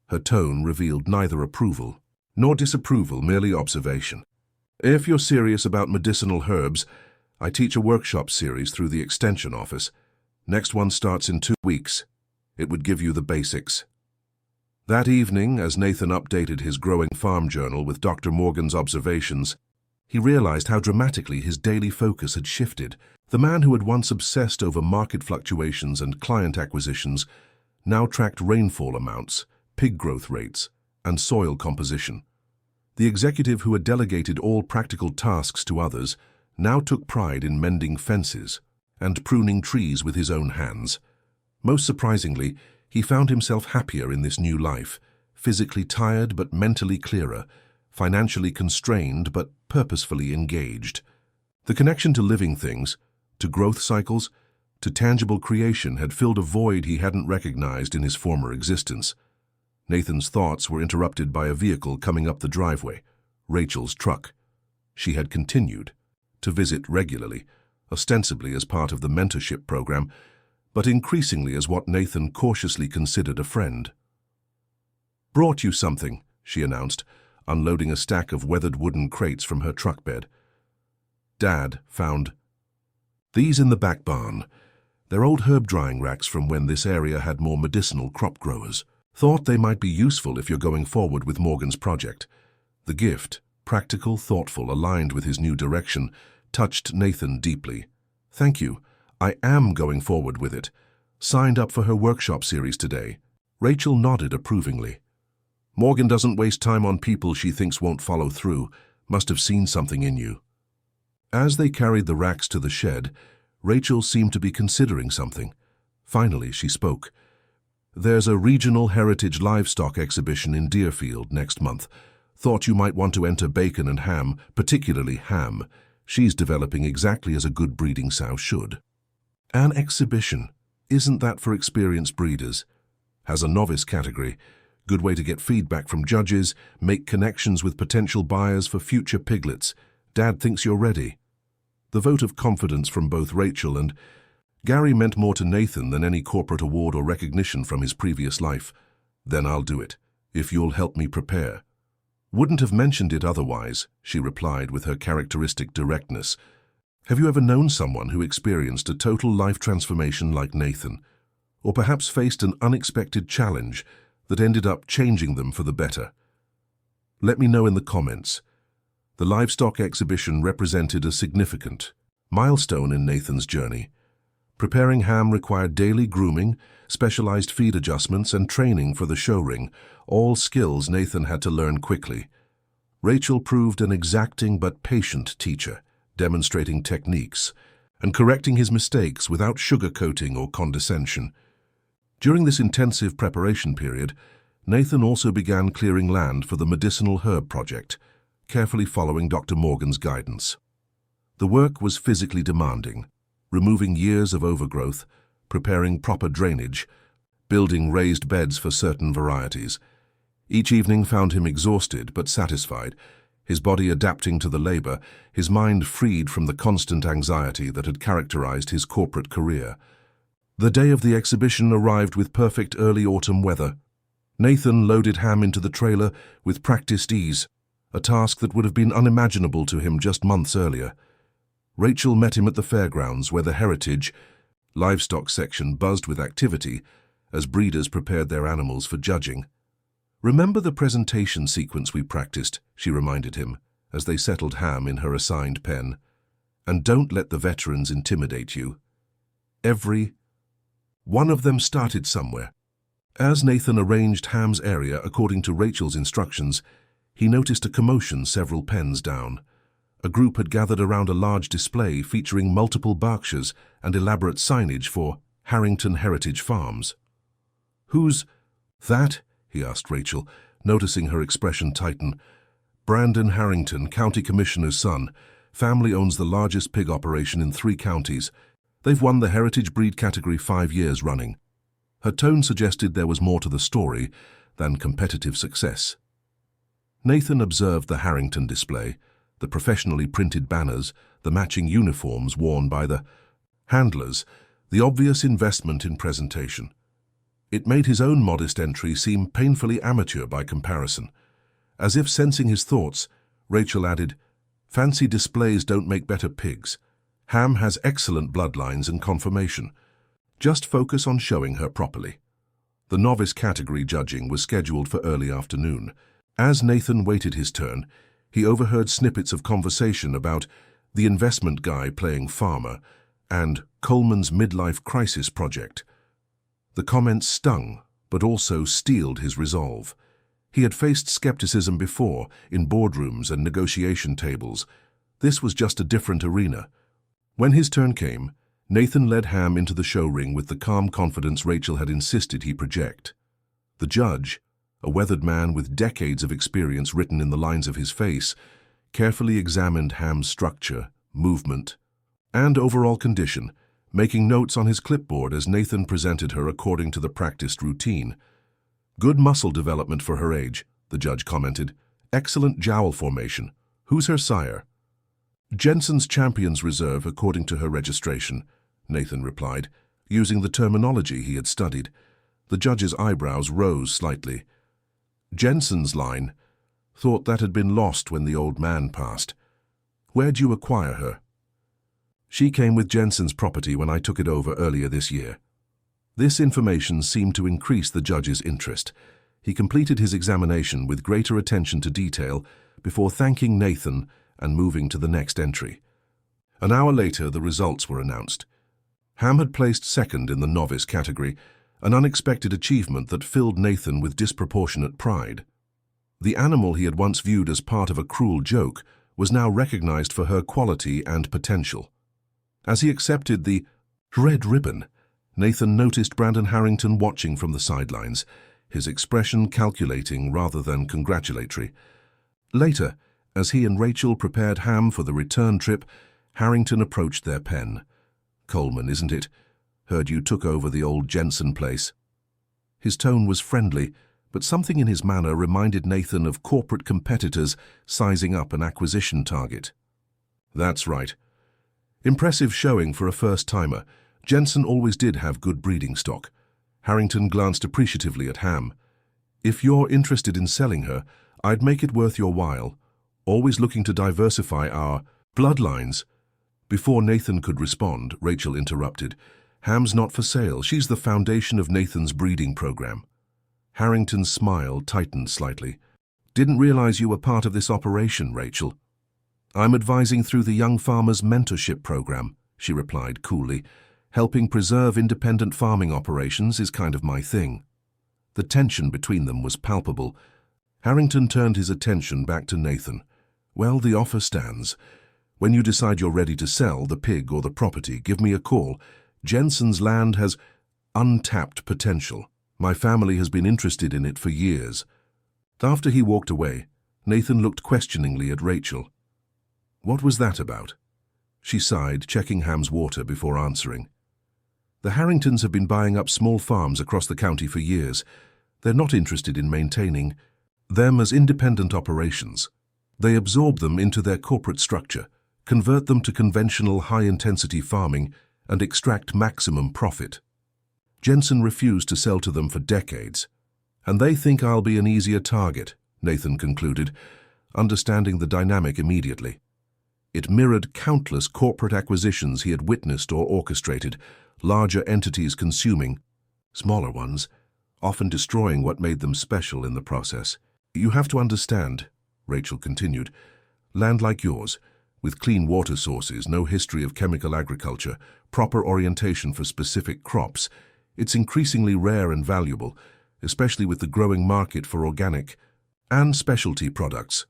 Her tone revealed neither approval nor disapproval, merely observation. "If you're serious about medicinal herbs, I teach a workshop series through the extension office. Next one starts in 2 weeks. It would give you the basics." That evening, as Nathan updated his growing farm journal with Dr. Morgan's observations, he realized how dramatically his daily focus had shifted. The man who had once obsessed over market fluctuations and client acquisitions now tracked rainfall amounts, pig growth rates, and soil composition. The executive who had delegated all practical tasks to others now took pride in mending fences and pruning trees with his own hands. Most surprisingly, he found himself happier in this new life, physically tired but mentally clearer, financially constrained but purposefully engaged. The connection to living things, to growth cycles, to tangible creation had filled a void he hadn't recognized in his former existence. Nathan's thoughts were interrupted by a vehicle coming up the driveway, Rachel's truck. She had continued to visit regularly, ostensibly as part of the mentorship program, but increasingly as what Nathan cautiously considered a friend. "Brought you something," she announced, unloading a stack of weathered wooden crates from her truck bed. Dad found these in the back barn. They're old herb drying racks from when this area had more medicinal crop growers. Thought they might be useful if you're going forward with Morgan's project. The gift, practical, thoughtful, aligned with his new direction, touched Nathan deeply. Thank you. I am going forward with it. Signed up for her workshop series today. Rachel nodded approvingly. Morgan doesn't waste time on people she thinks won't follow through. Must have seen something in you. As they carried the racks to the shed, Rachel seemed to be considering something. Finally, she spoke. There's a regional heritage livestock exhibition in Deerfield next month. Thought you might want to enter bacon and ham, particularly ham. She's developing exactly as a good breeding sow should. An exhibition. Isn't that for experienced breeders? Has a novice category. Good way to get feedback from judges, make connections with potential buyers for future piglets. Dad thinks you're ready. The vote of confidence from both Rachel and Gary meant more to Nathan than any corporate award or recognition from his previous life. Then I'll do it, if you'll help me prepare. Wouldn't have mentioned it otherwise, she replied with her characteristic directness. Have you ever known someone who experienced a total life transformation like Nathan? Or perhaps faced an unexpected challenge that ended up changing them for the better? Let me know in the comments. The livestock exhibition represented a significant milestone in Nathan's journey. Preparing ham required daily grooming, specialized feed adjustments, and training for the show ring, all skills Nathan had to learn quickly. Rachel proved an exacting but patient teacher, demonstrating techniques and correcting his mistakes without sugarcoating or condescension. During this intensive preparation period, Nathan also began clearing land for the medicinal herb project, carefully following Dr. Morgan's guidance. The work was physically demanding, removing years of overgrowth, preparing proper drainage, building raised beds for certain varieties. Each evening found him exhausted but satisfied, his body adapting to the labor, his mind freed from the constant anxiety that had characterized his corporate career. The day of the exhibition arrived with perfect early autumn weather. Nathan loaded ham into the trailer with practiced ease, a task that would have been unimaginable to him just months earlier. Rachel met him at the fairgrounds where the heritage livestock section buzzed with activity as breeders prepared their animals for judging. Remember the presentation sequence we practiced, she reminded him, as they settled ham in her assigned pen. And don't let the veterans intimidate you. Every one of them started somewhere. As Nathan arranged Ham's area according to Rachel's instructions, he noticed a commotion several pens down. A group had gathered around a large display featuring multiple Berkshires and elaborate signage for Harrington Heritage Farms. Who's that? He asked Rachel, noticing her expression tighten. Brandon Harrington, County Commissioner's son. Family owns the largest pig operation in 3 counties. They've won the Heritage Breed category 5 years running. Her tone suggested there was more to the story than competitive success. Nathan observed the Harrington display, the professionally printed banners, the matching uniforms worn by the handlers, the obvious investment in presentation. It made his own modest entry seem painfully amateur by comparison. As if sensing his thoughts, Rachel added, "Fancy displays don't make better pigs. Ham has excellent bloodlines and conformation. Just focus on showing her properly." The novice category judging was scheduled for early afternoon. As Nathan waited his turn, he overheard snippets of conversation about the investment guy playing farmer and Coleman's midlife crisis project. The comments stung, but also steeled his resolve. He had faced skepticism before, in boardrooms and negotiation tables. This was just a different arena. When his turn came, Nathan led Ham into the show ring with the calm confidence Rachel had insisted he project. The judge, a weathered man with decades of experience written in the lines of his face, carefully examined Ham's structure, movement, and overall condition, making notes on his clipboard as Nathan presented her according to the practiced routine. "Good muscle development for her age," the judge commented. "Excellent jowl formation. Who's her sire?" "Jensen's Champions Reserve according to her registration," Nathan replied, using the terminology he had studied. The judge's eyebrows rose slightly. "Jensen's line. Thought that had been lost when the old man passed. Where'd you acquire her?" She came with Jensen's property when I took it over earlier this year. This information seemed to increase the judge's interest. He completed his examination with greater attention to detail before thanking Nathan and moving to the next entry. An hour later, the results were announced. Ham had placed second in the novice category, an unexpected achievement that filled Nathan with disproportionate pride. The animal he had once viewed as part of a cruel joke was now recognized for her quality and potential. As he accepted the red ribbon, Nathan noticed Brandon Harrington watching from the sidelines, his expression calculating rather than congratulatory. Later, as he and Rachel prepared Ham for the return trip, Harrington approached their pen. "Coleman, isn't it? Heard you took over the old Jensen place." His tone was friendly, but something in his manner reminded Nathan of corporate competitors sizing up an acquisition target. "That's right. Impressive showing for a first-timer. Jensen always did have good breeding stock." Harrington glanced appreciatively at Ham. "If you're interested in selling her, I'd make it worth your while. Always looking to diversify our bloodlines." Before Nathan could respond, Rachel interrupted. "Ham's not for sale. She's the foundation of Nathan's breeding program." Harrington's smile tightened slightly. "Didn't realize you were part of this operation, Rachel." "I'm advising through the Young Farmers Mentorship Program," she replied coolly. "Helping preserve independent farming operations is kind of my thing." The tension between them was palpable. Harrington turned his attention back to Nathan. "Well, the offer stands. When you decide you're ready to sell the pig or the property, give me a call. Jensen's land has untapped potential. My family has been interested in it for years." After he walked away, Nathan looked questioningly at Rachel. "What was that about?" She sighed, checking Ham's water before answering. "The Harringtons have been buying up small farms across the county for years. They're not interested in maintaining them as independent operations. They absorb them into their corporate structure, convert them to conventional high-intensity farming, and extract maximum profit. Jensen refused to sell to them for decades. And they think I'll be an easier target," Nathan concluded, understanding the dynamic immediately. It mirrored countless corporate acquisitions he had witnessed or orchestrated, larger entities consuming smaller ones, often destroying what made them special in the process. "You have to understand," Rachel continued, "land like yours, with clean water sources, no history of chemical agriculture, proper orientation for specific crops, it's increasingly rare and valuable, especially with the growing market for organic and specialty products."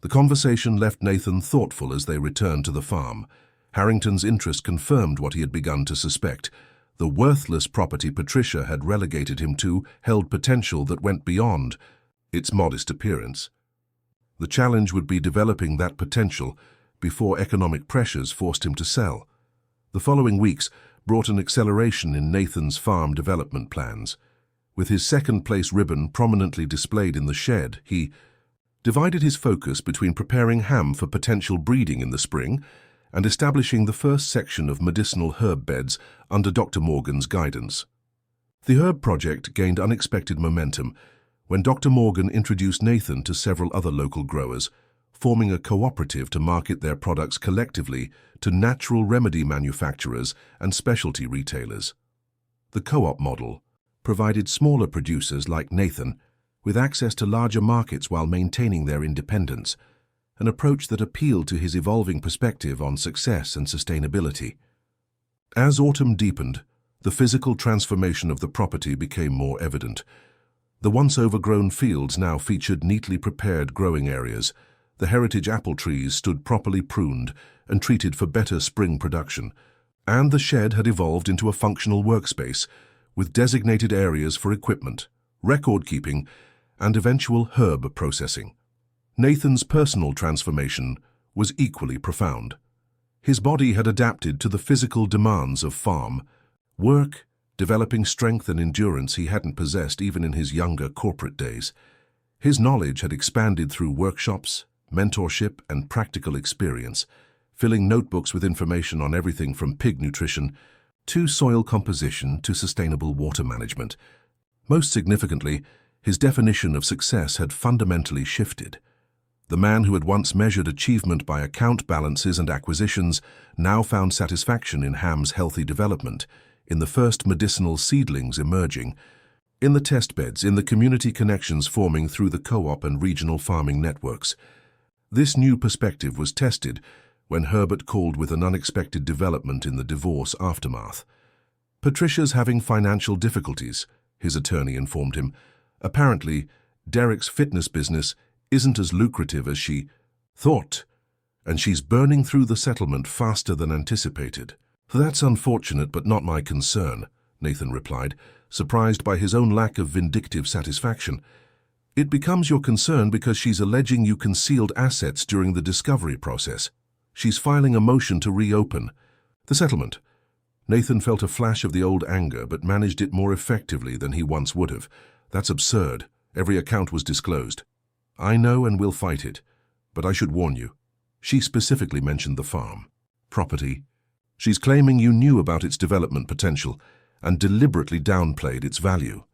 The conversation left Nathan thoughtful as they returned to the farm. Harrington's interest confirmed what he had begun to suspect. The worthless property Patricia had relegated him to held potential that went beyond its modest appearance. The challenge would be developing that potential before economic pressures forced him to sell. The following weeks brought an acceleration in Nathan's farm development plans. With his second-place ribbon prominently displayed in the shed, he divided his focus between preparing Ham for potential breeding in the spring and establishing the first section of medicinal herb beds under Dr. Morgan's guidance. The herb project gained unexpected momentum when Dr. Morgan introduced Nathan to several other local growers, forming a cooperative to market their products collectively to natural remedy manufacturers and specialty retailers. The co-op model provided smaller producers like Nathan with access to larger markets while maintaining their independence, an approach that appealed to his evolving perspective on success and sustainability. As autumn deepened, the physical transformation of the property became more evident. The once overgrown fields now featured neatly prepared growing areas. The heritage apple trees stood properly pruned and treated for better spring production, and the shed had evolved into a functional workspace with designated areas for equipment, record-keeping, and eventual herb processing. Nathan's personal transformation was equally profound. His body had adapted to the physical demands of farm work, developing strength and endurance he hadn't possessed even in his younger corporate days. His knowledge had expanded through workshops, mentorship, and practical experience, filling notebooks with information on everything from pig nutrition to soil composition to sustainable water management. Most significantly, his definition of success had fundamentally shifted. The man who had once measured achievement by account balances and acquisitions now found satisfaction in Ham's healthy development, in the first medicinal seedlings emerging, in the test beds, in the community connections forming through the co-op and regional farming networks. This new perspective was tested when Herbert called with an unexpected development in the divorce aftermath. Patricia's having financial difficulties, his attorney informed him. Apparently, Derek's fitness business isn't as lucrative as she thought, and she's burning through the settlement faster than anticipated. That's unfortunate, but not my concern, Nathan replied, surprised by his own lack of vindictive satisfaction. It becomes your concern because she's alleging you concealed assets during the discovery process. She's filing a motion to reopen the settlement. Nathan felt a flash of the old anger, but managed it more effectively than he once would have. That's absurd. Every account was disclosed. I know and will fight it, but I should warn you. She specifically mentioned the farm. Property. She's claiming you knew about its development potential and deliberately downplayed its value.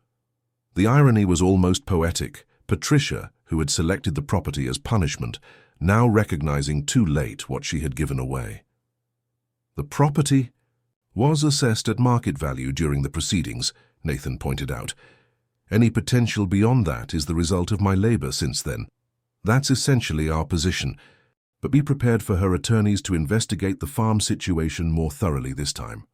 The irony was almost poetic. Patricia, who had selected the property as punishment, now recognizing too late what she had given away. The property was assessed at market value during the proceedings, Nathan pointed out. Any potential beyond that is the result of my labor since then. That's essentially our position, but be prepared for her attorneys to investigate the farm situation more thoroughly this time.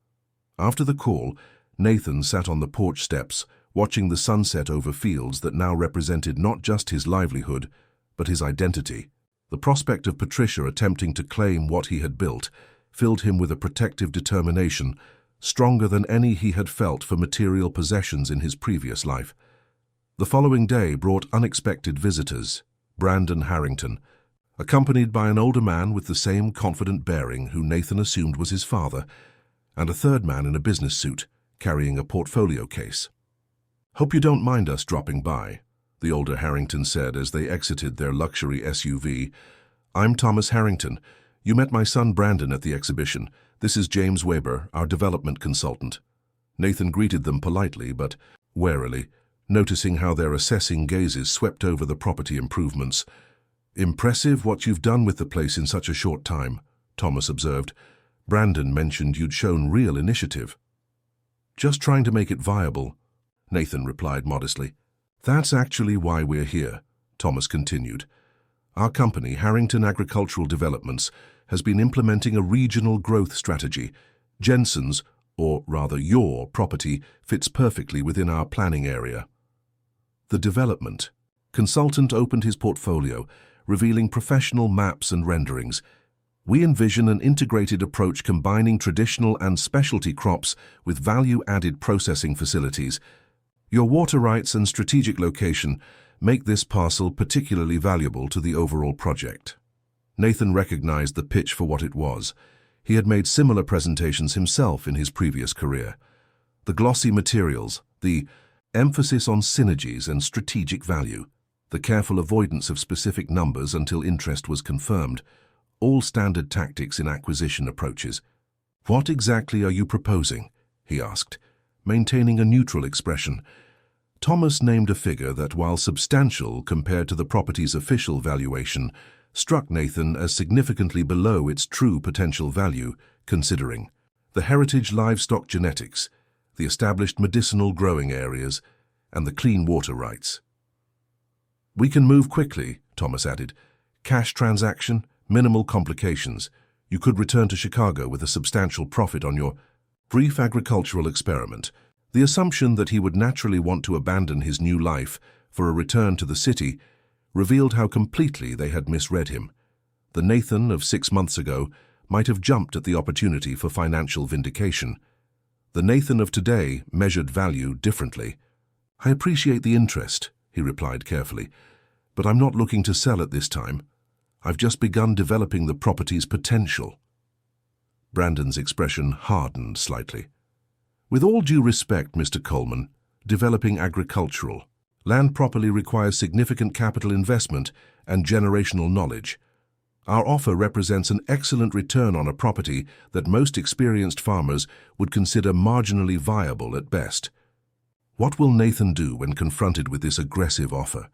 After the call, Nathan sat on the porch steps, watching the sunset over fields that now represented not just his livelihood, but his identity. The prospect of Patricia attempting to claim what he had built filled him with a protective determination, stronger than any he had felt for material possessions in his previous life. The following day brought unexpected visitors. Brandon Harrington, accompanied by an older man with the same confident bearing who Nathan assumed was his father, and a third man in a business suit, carrying a portfolio case. "Hope you don't mind us dropping by," the older Harrington said as they exited their luxury SUV. "I'm Thomas Harrington. You met my son Brandon at the exhibition. This is James Weber, our development consultant." Nathan greeted them politely but warily, noticing how their assessing gazes swept over the property improvements. "Impressive what you've done with the place in such a short time," Thomas observed. "Brandon mentioned you'd shown real initiative." "Just trying to make it viable," Nathan replied modestly. "That's actually why we're here," Thomas continued. "Our company, Harrington Agricultural Developments, has been implementing a regional growth strategy. Jensen's, or rather your, property fits perfectly within our planning area." The development consultant opened his portfolio, revealing professional maps and renderings. "We envision an integrated approach combining traditional and specialty crops with value-added processing facilities. Your water rights and strategic location make this parcel particularly valuable to the overall project." Nathan recognized the pitch for what it was. He had made similar presentations himself in his previous career. The glossy materials, the emphasis on synergies and strategic value, the careful avoidance of specific numbers until interest was confirmed, all standard tactics in acquisition approaches. "What exactly are you proposing?" he asked, maintaining a neutral expression. Thomas named a figure that, while substantial compared to the property's official valuation, struck Nathan as significantly below its true potential value, considering the heritage livestock genetics, the established medicinal growing areas, and the clean water rights. "We can move quickly," Thomas added. "Cash transaction, minimal complications. You could return to Chicago with a substantial profit on your brief agricultural experiment." The assumption that he would naturally want to abandon his new life for a return to the city revealed how completely they had misread him. The Nathan of 6 months ago might have jumped at the opportunity for financial vindication. The Nathan of today measured value differently. "I appreciate the interest," he replied carefully, "but I'm not looking to sell at this time. I've just begun developing the property's potential." Brandon's expression hardened slightly. "With all due respect, Mr. Coleman, developing agricultural land properly requires significant capital investment and generational knowledge. Our offer represents an excellent return on a property that most experienced farmers would consider marginally viable at best." What will Nathan do when confronted with this aggressive offer?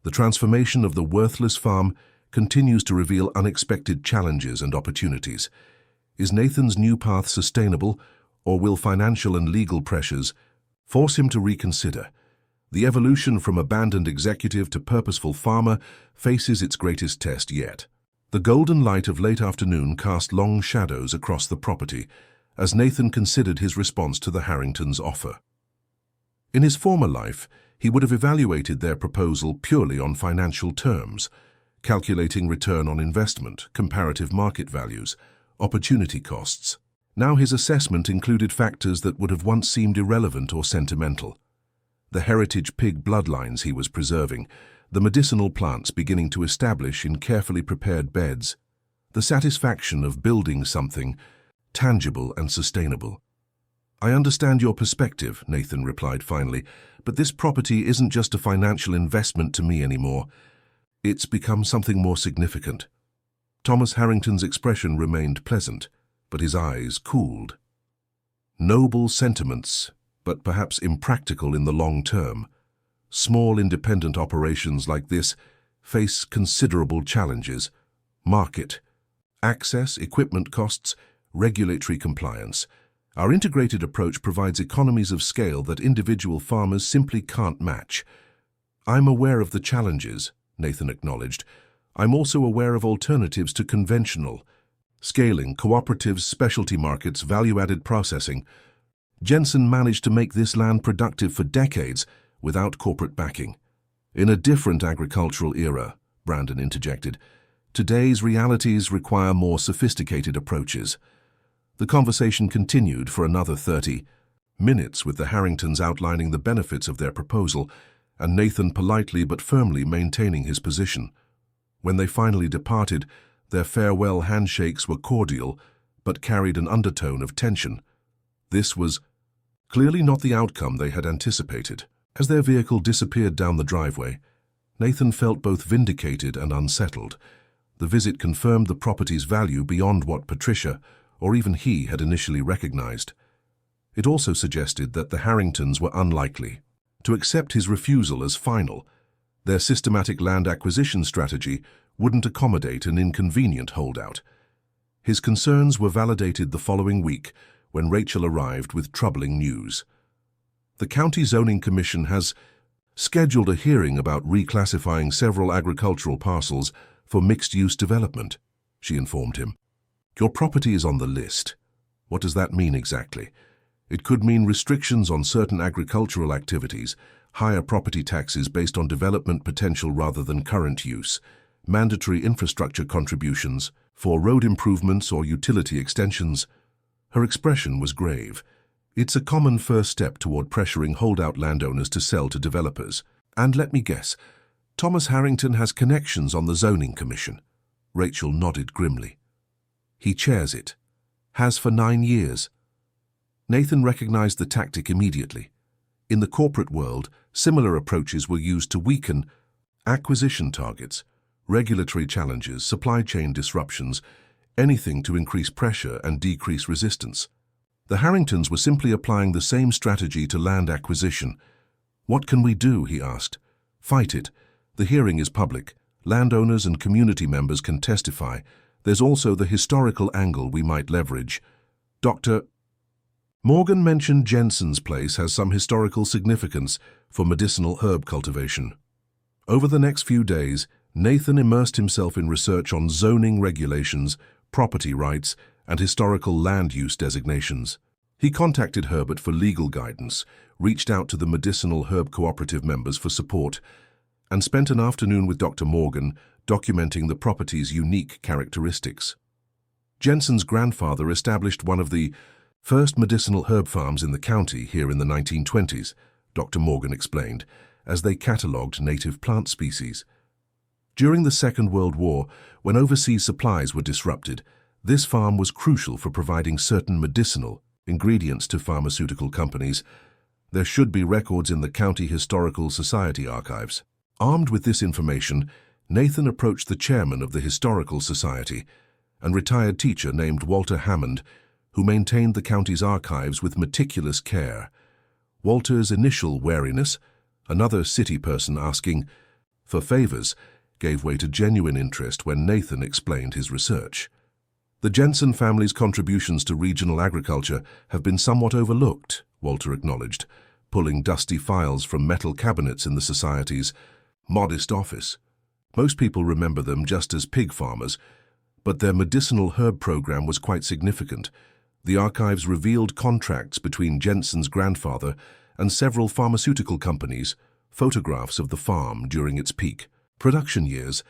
The transformation of the worthless farm continues to reveal unexpected challenges and opportunities. Is Nathan's new path sustainable, or will financial and legal pressures force him to reconsider? The evolution from abandoned executive to purposeful farmer faces its greatest test yet. The golden light of late afternoon cast long shadows across the property as Nathan considered his response to the Harringtons' offer. In his former life, he would have evaluated their proposal purely on financial terms, calculating return on investment, comparative market values, opportunity costs. Now his assessment included factors that would have once seemed irrelevant or sentimental. The heritage pig bloodlines he was preserving, the medicinal plants beginning to establish in carefully prepared beds, the satisfaction of building something tangible and sustainable. "I understand your perspective," Nathan replied finally, "but this property isn't just a financial investment to me anymore. It's become something more significant." Thomas Harrington's expression remained pleasant, but his eyes cooled. Noble sentiments, but perhaps impractical in the long term. Small independent operations like this face considerable challenges: market, access, equipment costs, regulatory compliance. Our integrated approach provides economies of scale that individual farmers simply can't match. "I'm aware of the challenges," Nathan acknowledged. "I'm also aware of alternatives to conventional scaling, cooperatives, specialty markets, value-added processing. Jensen managed to make this land productive for decades without corporate backing." "In a different agricultural era," Brandon interjected. "Today's realities require more sophisticated approaches." The conversation continued for another 30 minutes, with the Harringtons outlining the benefits of their proposal and Nathan politely but firmly maintaining his position. When they finally departed, their farewell handshakes were cordial but carried an undertone of tension. This was clearly not the outcome they had anticipated. As their vehicle disappeared down the driveway, Nathan felt both vindicated and unsettled. The visit confirmed the property's value beyond what Patricia, or even he, had initially recognized. It also suggested that the Harringtons were unlikely to accept his refusal as final. Their systematic land acquisition strategy wouldn't accommodate an inconvenient holdout. His concerns were validated the following week when Rachel arrived with troubling news. "The County Zoning Commission has scheduled a hearing about reclassifying several agricultural parcels for mixed-use development," she informed him. "Your property is on the list." "What does that mean exactly?" "It could mean restrictions on certain agricultural activities, higher property taxes based on development potential rather than current use, mandatory infrastructure contributions for road improvements or utility extensions." Her expression was grave. "It's a common first step toward pressuring holdout landowners to sell to developers. And let me guess, Thomas Harrington has connections on the Zoning Commission." Rachel nodded grimly. "He chairs it. Has for 9 years. Nathan recognized the tactic immediately. In the corporate world, similar approaches were used to weaken acquisition targets, regulatory challenges, supply chain disruptions, anything to increase pressure and decrease resistance. The Harringtons were simply applying the same strategy to land acquisition. "What can we do?" he asked. "Fight it. The hearing is public. Landowners and community members can testify. There's also the historical angle we might leverage. Dr. Morgan mentioned Jensen's place has some historical significance for medicinal herb cultivation." Over the next few days, Nathan immersed himself in research on zoning regulations, property rights, and historical land use designations. He contacted Herbert for legal guidance, reached out to the medicinal herb cooperative members for support, and spent an afternoon with Dr. Morgan documenting the property's unique characteristics. Jensen's grandfather established one of the first medicinal herb farms in the county here in the 1920s, Dr. Morgan explained, as they catalogued native plant species. During the Second World War, when overseas supplies were disrupted, this farm was crucial for providing certain medicinal ingredients to pharmaceutical companies. There should be records in the County Historical Society archives. Armed with this information, Nathan approached the chairman of the Historical Society, a retired teacher named Walter Hammond, who maintained the county's archives with meticulous care. Walter's initial wariness, another city person asking, for favors gave way to genuine interest when Nathan explained his research. The Jensen family's contributions to regional agriculture have been somewhat overlooked, Walter acknowledged, pulling dusty files from metal cabinets in the society's modest office. Most people remember them just as pig farmers, but their medicinal herb program was quite significant. The archives revealed contracts between Jensen's grandfather and several pharmaceutical companies, photographs of the farm during its peak production years,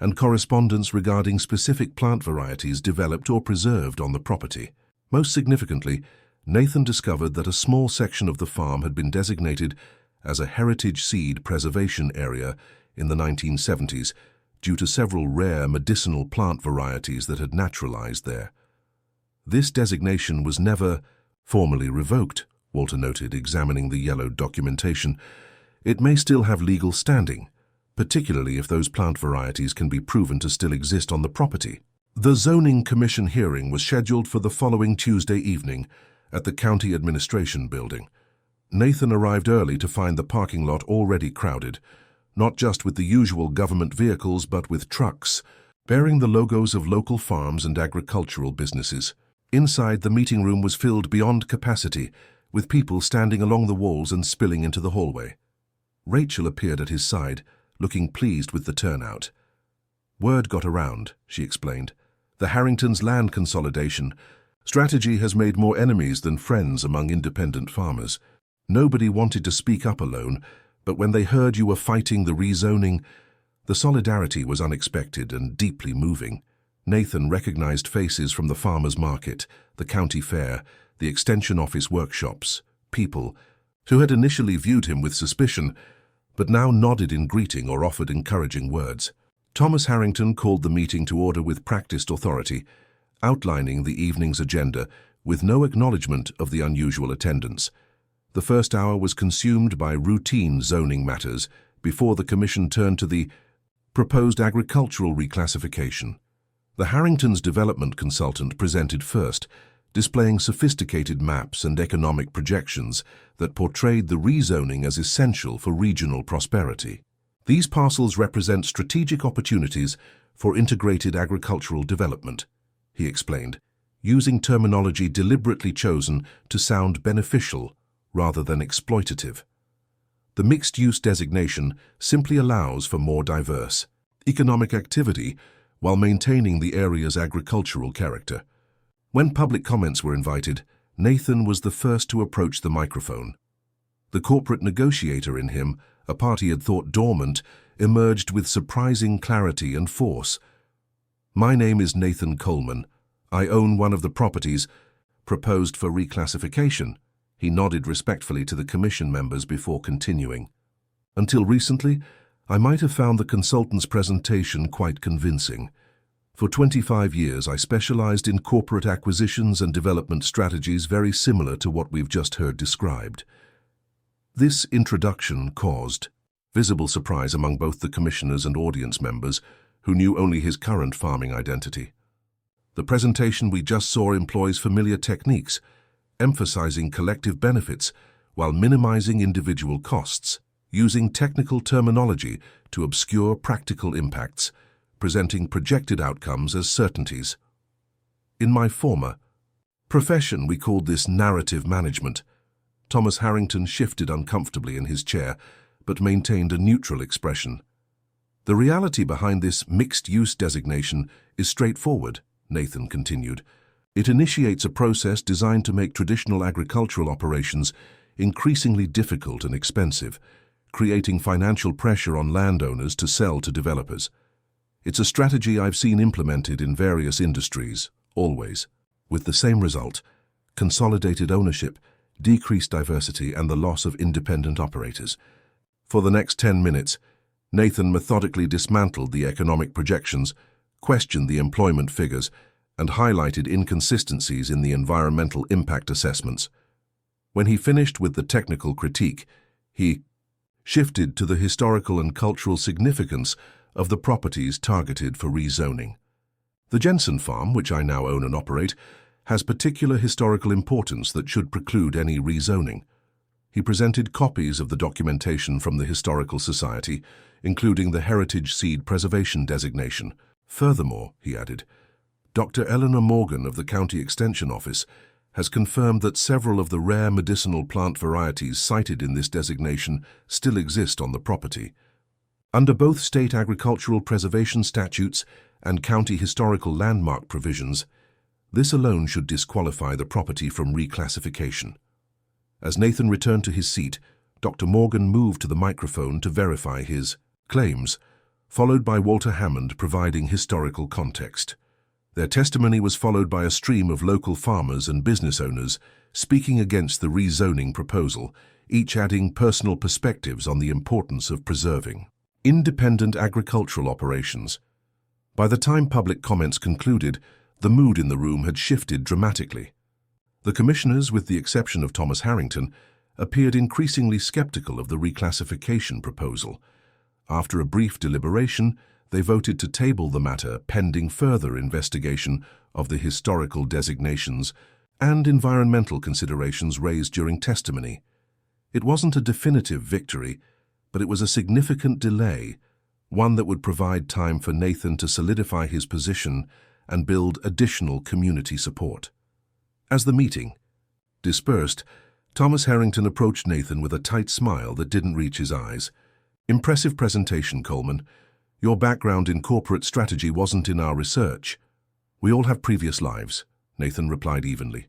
and correspondence regarding specific plant varieties developed or preserved on the property. Most significantly, Nathan discovered that a small section of the farm had been designated as a heritage seed preservation area in the 1970s due to several rare medicinal plant varieties that had naturalized there. This designation was never formally revoked, Walter noted, examining the yellowed documentation. It may still have legal standing, particularly if those plant varieties can be proven to still exist on the property. The Zoning Commission hearing was scheduled for the following Tuesday evening at the County Administration Building. Nathan arrived early to find the parking lot already crowded, not just with the usual government vehicles but with trucks bearing the logos of local farms and agricultural businesses. Inside, the meeting room was filled beyond capacity, with people standing along the walls and spilling into the hallway. Rachel appeared at his side, looking pleased with the turnout. "Word got around," she explained. "The Harringtons' land consolidation strategy has made more enemies than friends among independent farmers. Nobody wanted to speak up alone, but when they heard you were fighting the rezoning, the solidarity was unexpected and deeply moving." Nathan recognized faces from the farmers' market, the county fair, the extension office workshops, people who had initially viewed him with suspicion, but now nodded in greeting or offered encouraging words. Thomas Harrington called the meeting to order with practiced authority, outlining the evening's agenda with no acknowledgement of the unusual attendance. The first hour was consumed by routine zoning matters before the commission turned to the proposed agricultural reclassification. The Harringtons' development consultant presented first, displaying sophisticated maps and economic projections that portrayed the rezoning as essential for regional prosperity. These parcels represent strategic opportunities for integrated agricultural development, he explained, using terminology deliberately chosen to sound beneficial rather than exploitative. The mixed-use designation simply allows for more diverse economic activity while maintaining the area's agricultural character. When public comments were invited, Nathan was the first to approach the microphone. The corporate negotiator in him, a part he had thought dormant, emerged with surprising clarity and force. "My name is Nathan Coleman. I own one of the properties proposed for reclassification." He nodded respectfully to the commission members before continuing. "Until recently, I might have found the consultant's presentation quite convincing. For 25 years, I specialized in corporate acquisitions and development strategies very similar to what we've just heard described." This introduction caused visible surprise among both the commissioners and audience members, who knew only his current farming identity. The presentation we just saw employs familiar techniques, emphasizing collective benefits while minimizing individual costs, using technical terminology to obscure practical impacts, presenting projected outcomes as certainties. In my former profession, we called this narrative management. Thomas Harrington shifted uncomfortably in his chair, but maintained a neutral expression. "The reality behind this mixed-use designation is straightforward," Nathan continued. "It initiates a process designed to make traditional agricultural operations increasingly difficult and expensive, creating financial pressure on landowners to sell to developers. It's a strategy I've seen implemented in various industries, always, with the same result: consolidated ownership, decreased diversity, and the loss of independent operators." For the next 10 minutes, Nathan methodically dismantled the economic projections, questioned the employment figures, and highlighted inconsistencies in the environmental impact assessments. When he finished with the technical critique, he shifted to the historical and cultural significance of the properties targeted for rezoning. "The Jensen farm, which I now own and operate, has particular historical importance that should preclude any rezoning." He presented copies of the documentation from the Historical Society, including the Heritage Seed Preservation designation. Furthermore, he added, Dr. Eleanor Morgan of the County Extension Office has confirmed that several of the rare medicinal plant varieties cited in this designation still exist on the property. Under both state agricultural preservation statutes and county historical landmark provisions, this alone should disqualify the property from reclassification. As Nathan returned to his seat, Dr. Morgan moved to the microphone to verify his claims, followed by Walter Hammond providing historical context. Their testimony was followed by a stream of local farmers and business owners speaking against the rezoning proposal, each adding personal perspectives on the importance of preserving independent agricultural operations. By the time public comments concluded, the mood in the room had shifted dramatically. The commissioners, with the exception of Thomas Harrington, appeared increasingly skeptical of the reclassification proposal. After a brief deliberation, they voted to table the matter pending further investigation of the historical designations and environmental considerations raised during testimony. It wasn't a definitive victory, but it was a significant delay, one that would provide time for Nathan to solidify his position and build additional community support. As the meeting dispersed, Thomas Harrington approached Nathan with a tight smile that didn't reach his eyes. Impressive presentation, Coleman. Your background in corporate strategy wasn't in our research. We all have previous lives, Nathan replied evenly.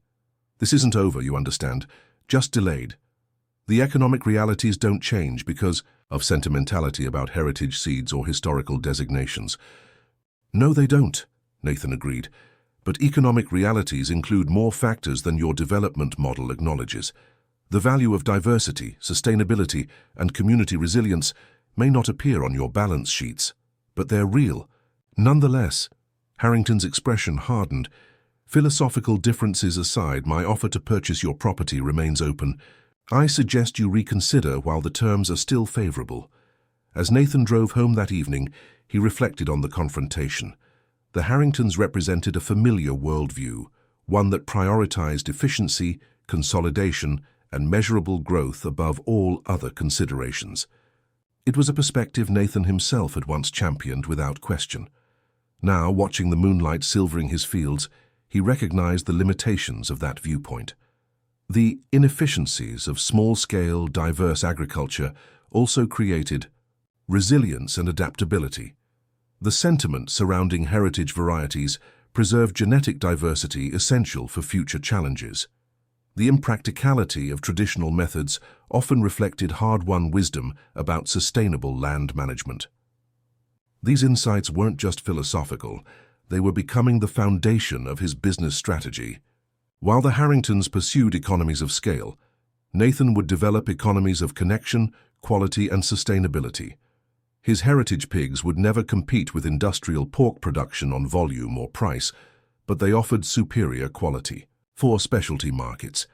This isn't over, you understand, just delayed. The economic realities don't change because of sentimentality about heritage seeds or historical designations. No, they don't, Nathan agreed. But economic realities include more factors than your development model acknowledges. The value of diversity, sustainability, and community resilience may not appear on your balance sheets, but they're real. Nonetheless, Harrington's expression hardened. Philosophical differences aside, my offer to purchase your property remains open. I suggest you reconsider while the terms are still favorable. As Nathan drove home that evening, he reflected on the confrontation. The Harringtons represented a familiar worldview, one that prioritized efficiency, consolidation, and measurable growth above all other considerations. It was a perspective Nathan himself had once championed without question. Now, watching the moonlight silvering his fields, he recognized the limitations of that viewpoint. The inefficiencies of small-scale, diverse agriculture also created resilience and adaptability. The sentiment surrounding heritage varieties preserved genetic diversity essential for future challenges. The impracticality of traditional methods often reflected hard-won wisdom about sustainable land management. These insights weren't just philosophical, they were becoming the foundation of his business strategy. While the Harringtons pursued economies of scale, Nathan would develop economies of connection, quality, and sustainability. His heritage pigs would never compete with industrial pork production on volume or price, but they offered superior quality for specialty markets.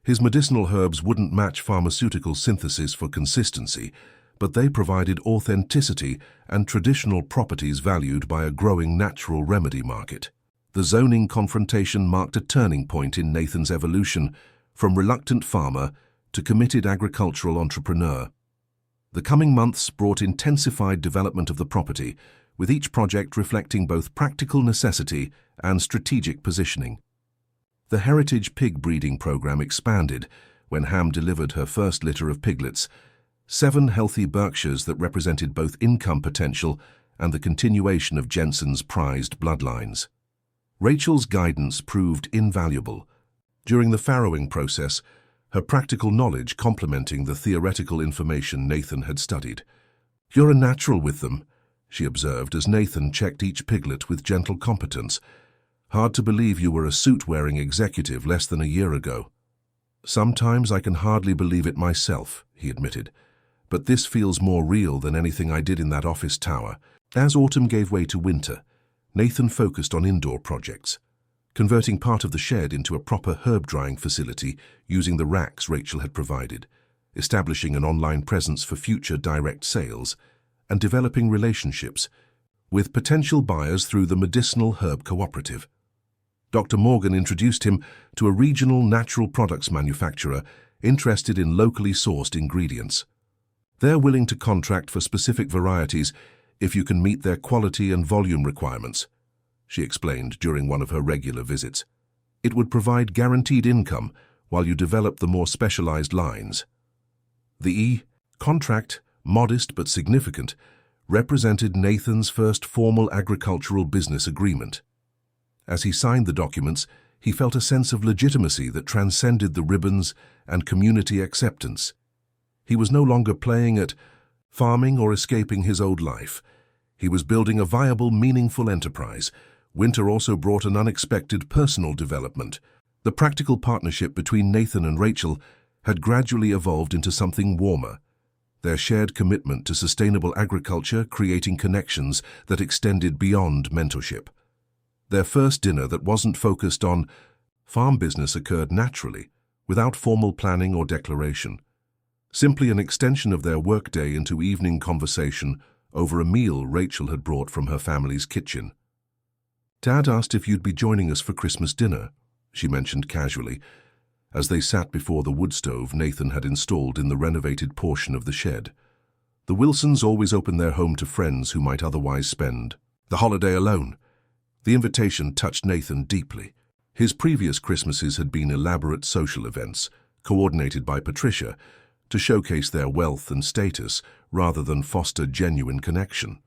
His medicinal herbs wouldn't match pharmaceutical synthesis for consistency, but they provided authenticity and traditional properties valued by a growing natural remedy market. The zoning confrontation marked a turning point in Nathan's evolution from reluctant farmer to committed agricultural entrepreneur. The coming months brought intensified development of the property, with each project reflecting both practical necessity and strategic positioning. The heritage pig breeding program expanded when Ham delivered her first litter of piglets, 7 healthy Berkshires that represented both income potential and the continuation of Jensen's prized bloodlines. Rachel's guidance proved invaluable. During the farrowing process, her practical knowledge complementing the theoretical information Nathan had studied. "You're a natural with them," she observed as Nathan checked each piglet with gentle competence. "Hard to believe you were a suit-wearing executive less than a year ago." "Sometimes I can hardly believe it myself," he admitted. "But this feels more real than anything I did in that office tower." As autumn gave way to winter, Nathan focused on indoor projects, converting part of the shed into a proper herb-drying facility using the racks Rachel had provided, establishing an online presence for future direct sales, and developing relationships with potential buyers through the Medicinal Herb Cooperative. Dr. Morgan introduced him to a regional natural products manufacturer interested in locally sourced ingredients. They're willing to contract for specific varieties if you can meet their quality and volume requirements, she explained during one of her regular visits. It would provide guaranteed income while you develop the more specialized lines. The contract, modest but significant, represented Nathan's first formal agricultural business agreement. As he signed the documents, he felt a sense of legitimacy that transcended the ribbons and community acceptance. He was no longer playing at farming or escaping his old life. He was building a viable, meaningful enterprise. Winter also brought an unexpected personal development. The practical partnership between Nathan and Rachel had gradually evolved into something warmer. Their shared commitment to sustainable agriculture creating connections that extended beyond mentorship. Their first dinner that wasn't focused on farm business occurred naturally, without formal planning or declaration. Simply an extension of their workday into evening conversation over a meal Rachel had brought from her family's kitchen. "Dad asked if you'd be joining us for Christmas dinner," she mentioned casually, as they sat before the wood stove Nathan had installed in the renovated portion of the shed. The Wilsons always opened their home to friends who might otherwise spend the holiday alone. The invitation touched Nathan deeply. His previous Christmases had been elaborate social events, coordinated by Patricia, to showcase their wealth and status rather than foster genuine connection.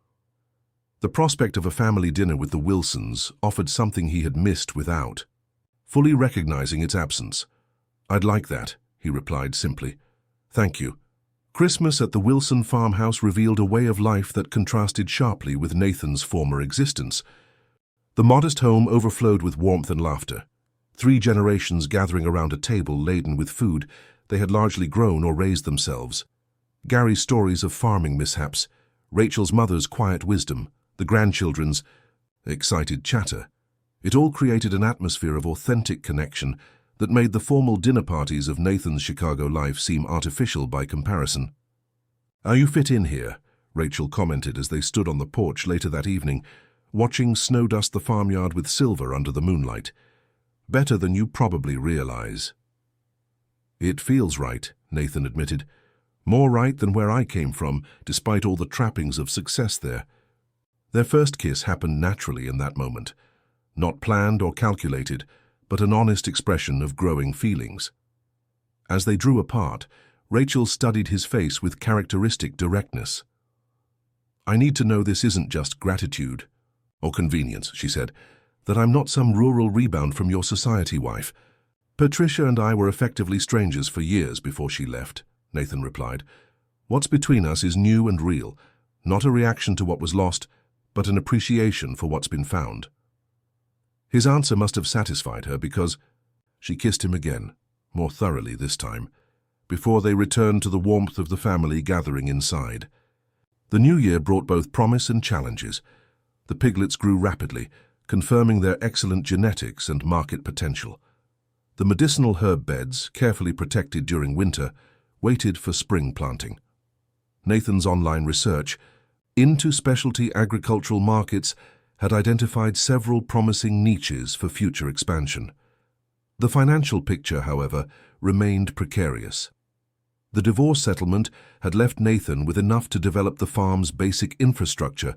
The prospect of a family dinner with the Wilsons offered something he had missed without fully recognizing its absence. "I'd like that," he replied simply. "Thank you." Christmas at the Wilson farmhouse revealed a way of life that contrasted sharply with Nathan's former existence. The modest home overflowed with warmth and laughter. 3 generations gathering around a table laden with food they had largely grown or raised themselves. Gary's stories of farming mishaps, Rachel's mother's quiet wisdom, the grandchildren's excited chatter. It all created an atmosphere of authentic connection that made the formal dinner parties of Nathan's Chicago life seem artificial by comparison. "You fit in here," Rachel commented as they stood on the porch later that evening, watching snow dust the farmyard with silver under the moonlight. "Better than you probably realize." "It feels right," Nathan admitted. "More right than where I came from, despite all the trappings of success there." Their first kiss happened naturally in that moment. Not planned or calculated, but an honest expression of growing feelings. As they drew apart, Rachel studied his face with characteristic directness. "I need to know this isn't just gratitude or convenience," she said, "that I'm not some rural rebound from your society wife." "Patricia and I were effectively strangers for years before she left," Nathan replied. "What's between us is new and real, not a reaction to what was lost, but an appreciation for what's been found." His answer must have satisfied her because she kissed him again, more thoroughly this time, before they returned to the warmth of the family gathering inside. The new year brought both promise and challenges. The piglets grew rapidly, confirming their excellent genetics and market potential. The medicinal herb beds, carefully protected during winter, waited for spring planting. Nathan's online research into specialty agricultural markets had identified several promising niches for future expansion. The financial picture, however, remained precarious. The divorce settlement had left Nathan with enough to develop the farm's basic infrastructure,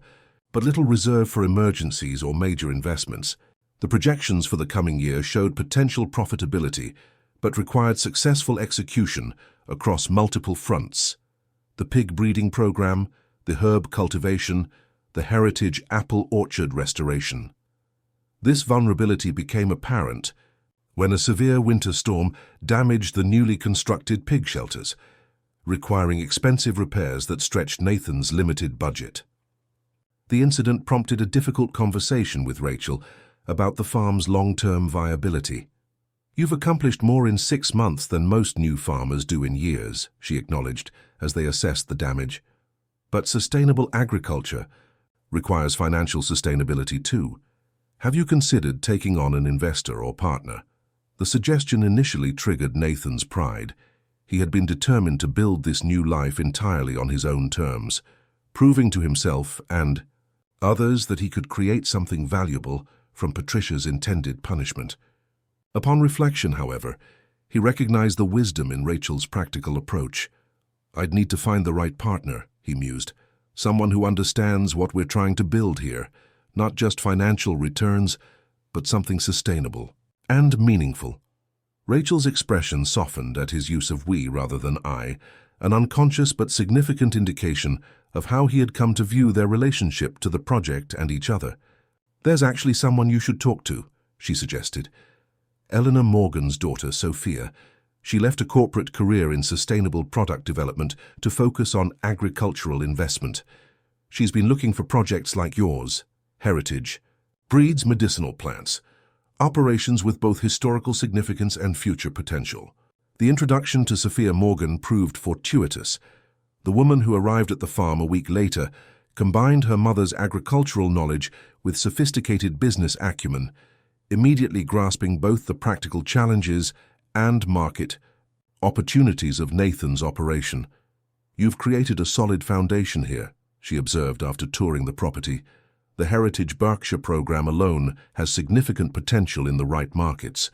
but little reserve for emergencies or major investments. The projections for the coming year showed potential profitability, but required successful execution across multiple fronts: the pig breeding program, the herb cultivation, the heritage apple orchard restoration. This vulnerability became apparent when a severe winter storm damaged the newly constructed pig shelters, requiring expensive repairs that stretched Nathan's limited budget. The incident prompted a difficult conversation with Rachel about the farm's long-term viability. "You've accomplished more in 6 months than most new farmers do in years," she acknowledged as they assessed the damage. "But sustainable agriculture requires financial sustainability too. Have you considered taking on an investor or partner?" The suggestion initially triggered Nathan's pride. He had been determined to build this new life entirely on his own terms, proving to himself and others that he could create something valuable from Patricia's intended punishment. Upon reflection, however, He recognized the wisdom in Rachel's practical approach. "I'd need to find the right partner," he mused. "Someone who understands what we're trying to build here. Not just financial returns, but something sustainable and meaningful." Rachel's expression softened at his use of we rather than I, an unconscious but significant indication of how he had come to view their relationship to the project and each other. "There's actually someone you should talk to," she suggested. Eleanor Morgan's daughter, Sophia. She left a corporate career in sustainable product development to focus on agricultural investment. She's been looking for projects like yours. Heritage breeds medicinal plants, operations with both historical significance and future potential. The introduction to Sophia Morgan proved fortuitous. The woman who arrived at the farm a week later combined her mother's agricultural knowledge with sophisticated business acumen, immediately grasping both the practical challenges and market opportunities of Nathan's operation. "You've created a solid foundation here," she observed after touring the property. "The Heritage Berkshire program alone has significant potential in the right markets.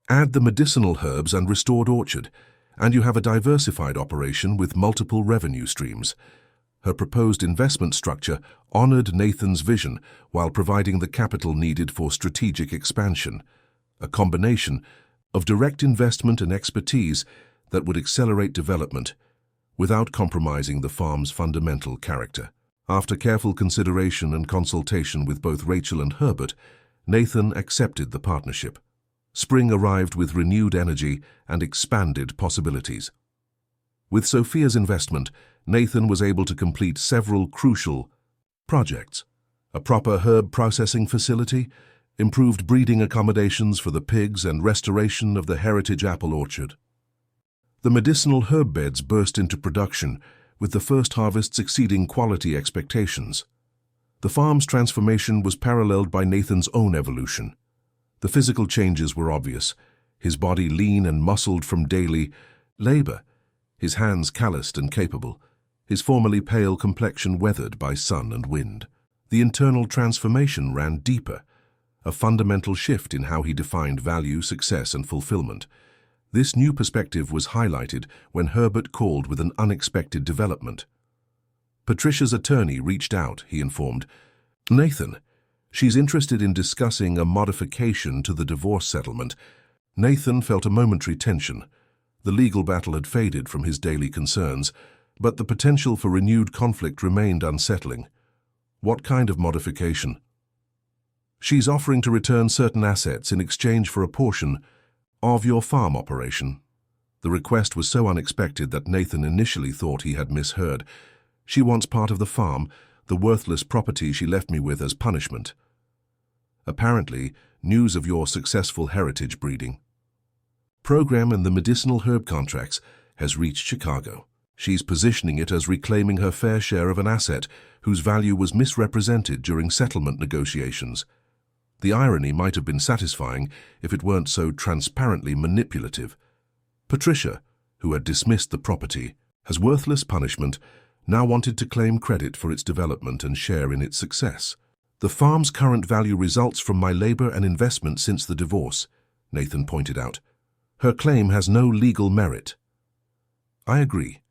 Add the medicinal herbs and restored orchard, and you have a diversified operation with multiple revenue streams." Her proposed investment structure honored Nathan's vision while providing the capital needed for strategic expansion, a combination of direct investment and expertise that would accelerate development without compromising the farm's fundamental character. After careful consideration and consultation with both Rachel and Herbert, Nathan accepted the partnership. Spring arrived with renewed energy and expanded possibilities. With Sophia's investment, Nathan was able to complete several crucial projects: a proper herb processing facility, improved breeding accommodations for the pigs, and restoration of the heritage apple orchard. The medicinal herb beds burst into production, with the first harvests exceeding quality expectations. The farm's transformation was paralleled by Nathan's own evolution. The physical changes were obvious, his body lean and muscled from daily labor, his hands calloused and capable, his formerly pale complexion weathered by sun and wind. The internal transformation ran deeper, a fundamental shift in how he defined value, success, and fulfillment. This new perspective was highlighted when Herbert called with an unexpected development. Patricia's attorney reached out, he informed. "Nathan, she's interested in discussing a modification to the divorce settlement." Nathan felt a momentary tension. The legal battle had faded from his daily concerns, but the potential for renewed conflict remained unsettling. "What kind of modification?" "She's offering to return certain assets in exchange for a portion of your farm operation." The request was so unexpected that Nathan initially thought he had misheard. "She wants part of the farm, the worthless property she left me with as punishment." "Apparently, news of your successful heritage breeding program and the medicinal herb contracts has reached Chicago. She's positioning it as reclaiming her fair share of an asset whose value was misrepresented during settlement negotiations." The irony might have been satisfying if it weren't so transparently manipulative. Patricia, who had dismissed the property as worthless punishment, now wanted to claim credit for its development and share in its success. "The farm's current value results from my labor and investment since the divorce," Nathan pointed out. "Her claim has no legal merit." "I agree,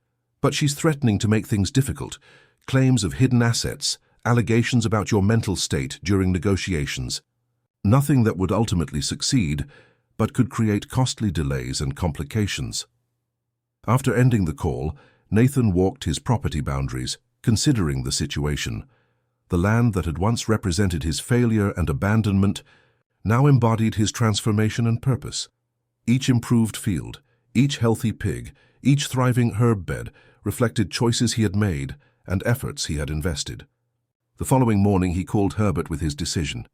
but she's threatening to make things difficult. Claims of hidden assets, allegations about your mental state during negotiations. Nothing that would ultimately succeed, but could create costly delays and complications." After ending the call, Nathan walked his property boundaries, considering the situation. The land that had once represented his failure and abandonment now embodied his transformation and purpose. Each improved field, each healthy pig, each thriving herb bed reflected choices he had made and efforts he had invested. The following morning he called Herbert with his decision.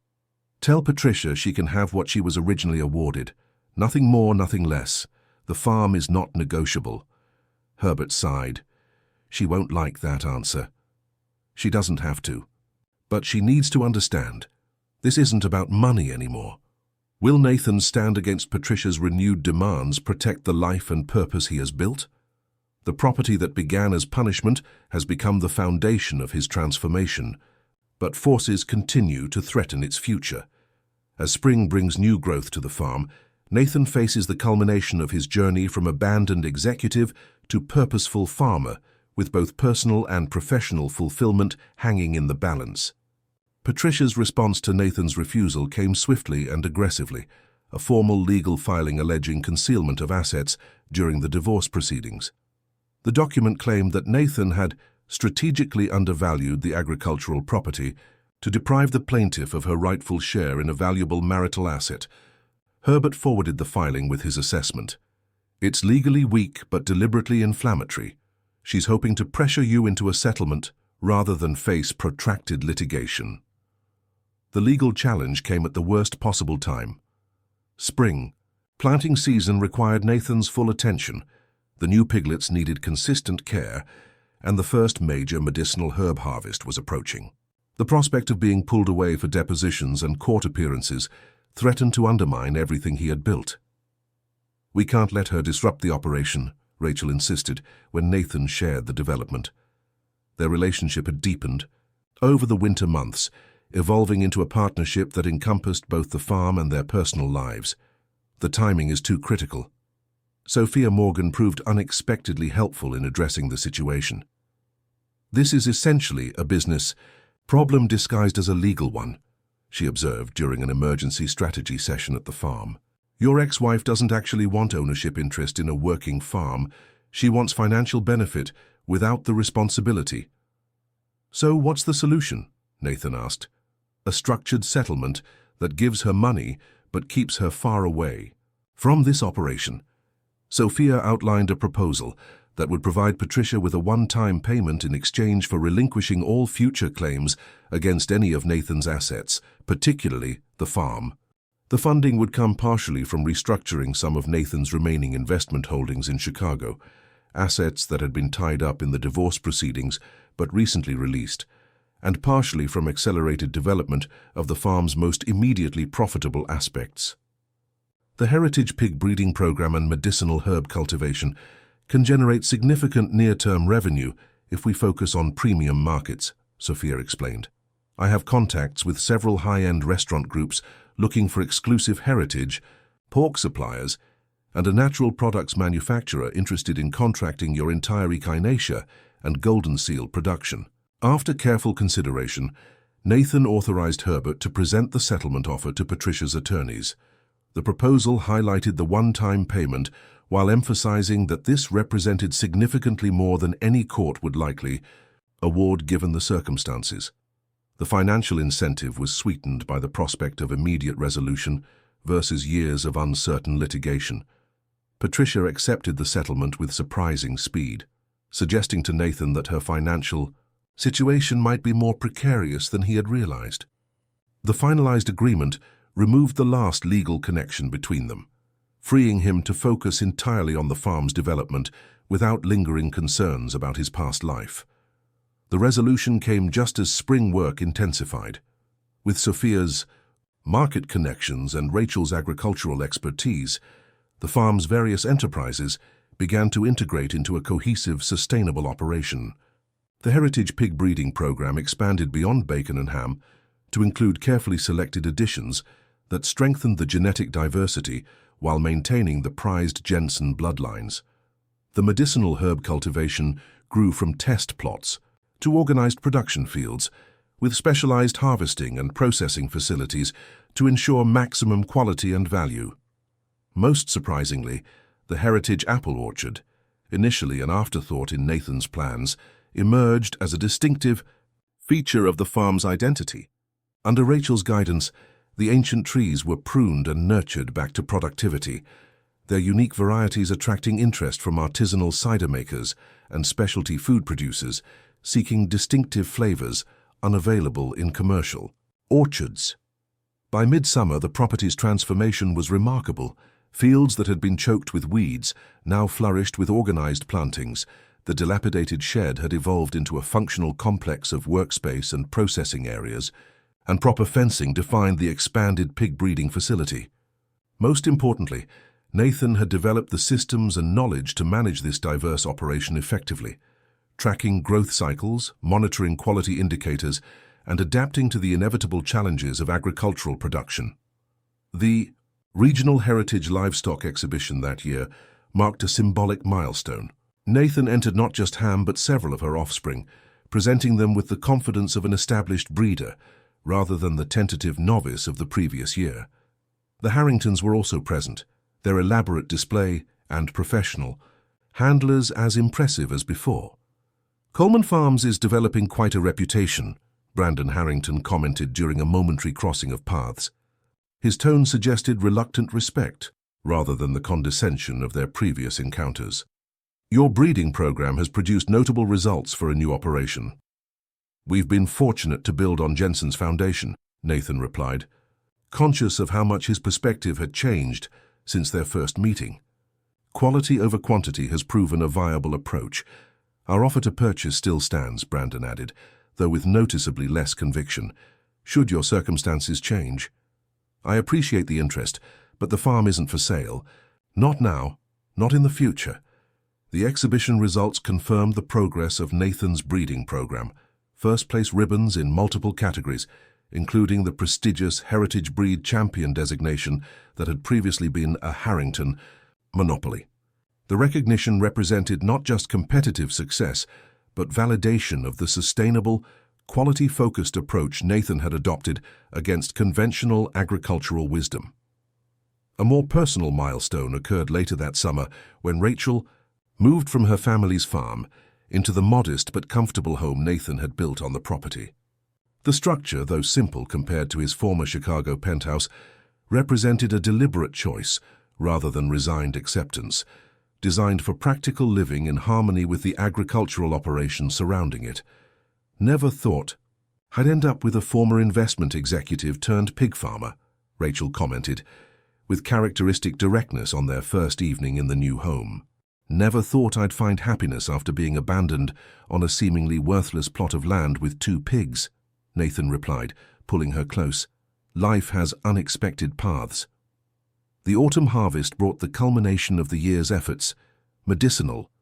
"Tell Patricia she can have what she was originally awarded. Nothing more, nothing less. The farm is not negotiable." Herbert sighed. "She won't like that answer." "She doesn't have to. But she needs to understand. This isn't about money anymore." Will Nathan stand against Patricia's renewed demands protect the life and purpose he has built? The property that began as punishment has become the foundation of his transformation, but forces continue to threaten its future. As spring brings new growth to the farm, Nathan faces the culmination of his journey from abandoned executive to purposeful farmer, with both personal and professional fulfillment hanging in the balance. Patricia's response to Nathan's refusal came swiftly and aggressively, a formal legal filing alleging concealment of assets during the divorce proceedings. The document claimed that Nathan had strategically undervalued the agricultural property to deprive the plaintiff of her rightful share in a valuable marital asset. Herbert forwarded the filing with his assessment. "It's legally weak but deliberately inflammatory. She's hoping to pressure you into a settlement rather than face protracted litigation." The legal challenge came at the worst possible time. Spring. Planting season required Nathan's full attention. The new piglets needed consistent care, and the first major medicinal herb harvest was approaching. The prospect of being pulled away for depositions and court appearances threatened to undermine everything he had built. "We can't let her disrupt the operation," Rachel insisted when Nathan shared the development. Their relationship had deepened over the winter months, evolving into a partnership that encompassed both the farm and their personal lives. "The timing is too critical." Sophia Morgan proved unexpectedly helpful in addressing the situation. "This is essentially a business problem disguised as a legal one," she observed during an emergency strategy session at the farm. "Your ex-wife doesn't actually want ownership interest in a working farm. She wants financial benefit without the responsibility." "So what's the solution?" Nathan asked. "A structured settlement that gives her money but keeps her far away from this operation." Sophia outlined a proposal that would provide Patricia with a one-time payment in exchange for relinquishing all future claims against any of Nathan's assets, particularly the farm. The funding would come partially from restructuring some of Nathan's remaining investment holdings in Chicago, assets that had been tied up in the divorce proceedings but recently released, and partially from accelerated development of the farm's most immediately profitable aspects. The Heritage Pig Breeding Program and medicinal herb cultivation can generate significant near-term revenue if we focus on premium markets, Sophia explained. "I have contacts with several high-end restaurant groups looking for exclusive heritage, pork suppliers, and a natural products manufacturer interested in contracting your entire echinacea and golden seal production." After careful consideration, Nathan authorized Herbert to present the settlement offer to Patricia's attorneys. The proposal highlighted the one-time payment while emphasizing that this represented significantly more than any court would likely award given the circumstances. The financial incentive was sweetened by the prospect of immediate resolution versus years of uncertain litigation. Patricia accepted the settlement with surprising speed, suggesting to Nathan that her financial situation might be more precarious than he had realized. The finalized agreement removed the last legal connection between them, freeing him to focus entirely on the farm's development without lingering concerns about his past life. The resolution came just as spring work intensified. With Sophia's market connections and Rachel's agricultural expertise, the farm's various enterprises began to integrate into a cohesive, sustainable operation. The Heritage Pig Breeding Program expanded beyond bacon and ham to include carefully selected additions that strengthened the genetic diversity while maintaining the prized Jensen bloodlines. The medicinal herb cultivation grew from test plots to organized production fields, with specialized harvesting and processing facilities to ensure maximum quality and value. Most surprisingly, the Heritage Apple Orchard, initially an afterthought in Nathan's plans, emerged as a distinctive feature of the farm's identity. Under Rachel's guidance, the ancient trees were pruned and nurtured back to productivity, their unique varieties attracting interest from artisanal cider makers and specialty food producers seeking distinctive flavors unavailable in commercial orchards. By midsummer, the property's transformation was remarkable. Fields that had been choked with weeds now flourished with organized plantings. The dilapidated shed had evolved into a functional complex of workspace and processing areas, and proper fencing defined the expanded pig breeding facility. Most importantly, Nathan had developed the systems and knowledge to manage this diverse operation effectively, tracking growth cycles, monitoring quality indicators, and adapting to the inevitable challenges of agricultural production. The Regional Heritage Livestock Exhibition that year marked a symbolic milestone. Nathan entered not just Ham but several of her offspring, presenting them with the confidence of an established breeder rather than the tentative novice of the previous year. The Harringtons were also present, their elaborate display and professional, handlers as impressive as before. "Coleman Farms is developing quite a reputation," Brandon Harrington commented during a momentary crossing of paths. His tone suggested reluctant respect rather than the condescension of their previous encounters. "Your breeding program has produced notable results for a new operation." "We've been fortunate to build on Jensen's foundation," Nathan replied, conscious of how much his perspective had changed since their first meeting. "Quality over quantity has proven a viable approach. Our offer to purchase still stands," Brandon added, though with noticeably less conviction, "should your circumstances change. I appreciate the interest, but the farm isn't for sale. Not now, not in the future." The exhibition results confirmed the progress of Nathan's breeding program. First-place ribbons in multiple categories, including the prestigious Heritage Breed Champion designation that had previously been a Harrington monopoly. The recognition represented not just competitive success, but validation of the sustainable, quality-focused approach Nathan had adopted against conventional agricultural wisdom. A more personal milestone occurred later that summer when Rachel moved from her family's farm into the modest but comfortable home Nathan had built on the property. The structure, though simple compared to his former Chicago penthouse, represented a deliberate choice rather than resigned acceptance, designed for practical living in harmony with the agricultural operations surrounding it. "Never thought I'd end up with a former investment executive turned pig farmer," Rachel commented, with characteristic directness on their first evening in the new home. "Never thought I'd find happiness after being abandoned on a seemingly worthless plot of land with 2 pigs," Nathan replied, pulling her close. "Life has unexpected paths." The autumn harvest brought the culmination of the year's efforts: medicinal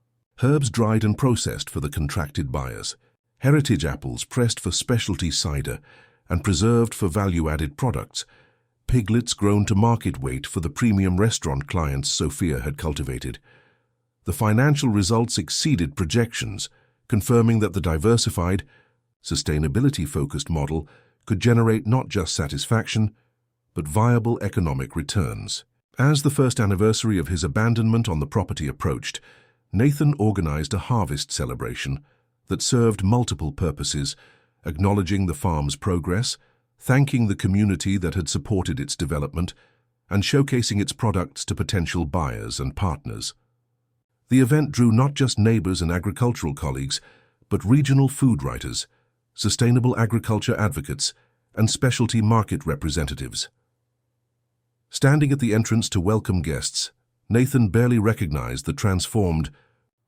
herbs dried and processed for the contracted buyers, heritage apples pressed for specialty cider and preserved for value-added products, piglets grown to market weight for the premium restaurant clients Sophia had cultivated. The financial results exceeded projections, confirming that the diversified, sustainability-focused model could generate not just satisfaction, but viable economic returns. As the first anniversary of his abandonment on the property approached, Nathan organized a harvest celebration that served multiple purposes, acknowledging the farm's progress, thanking the community that had supported its development, and showcasing its products to potential buyers and partners. The event drew not just neighbors and agricultural colleagues, but regional food writers, sustainable agriculture advocates, and specialty market representatives. Standing at the entrance to welcome guests, Nathan barely recognized the transformed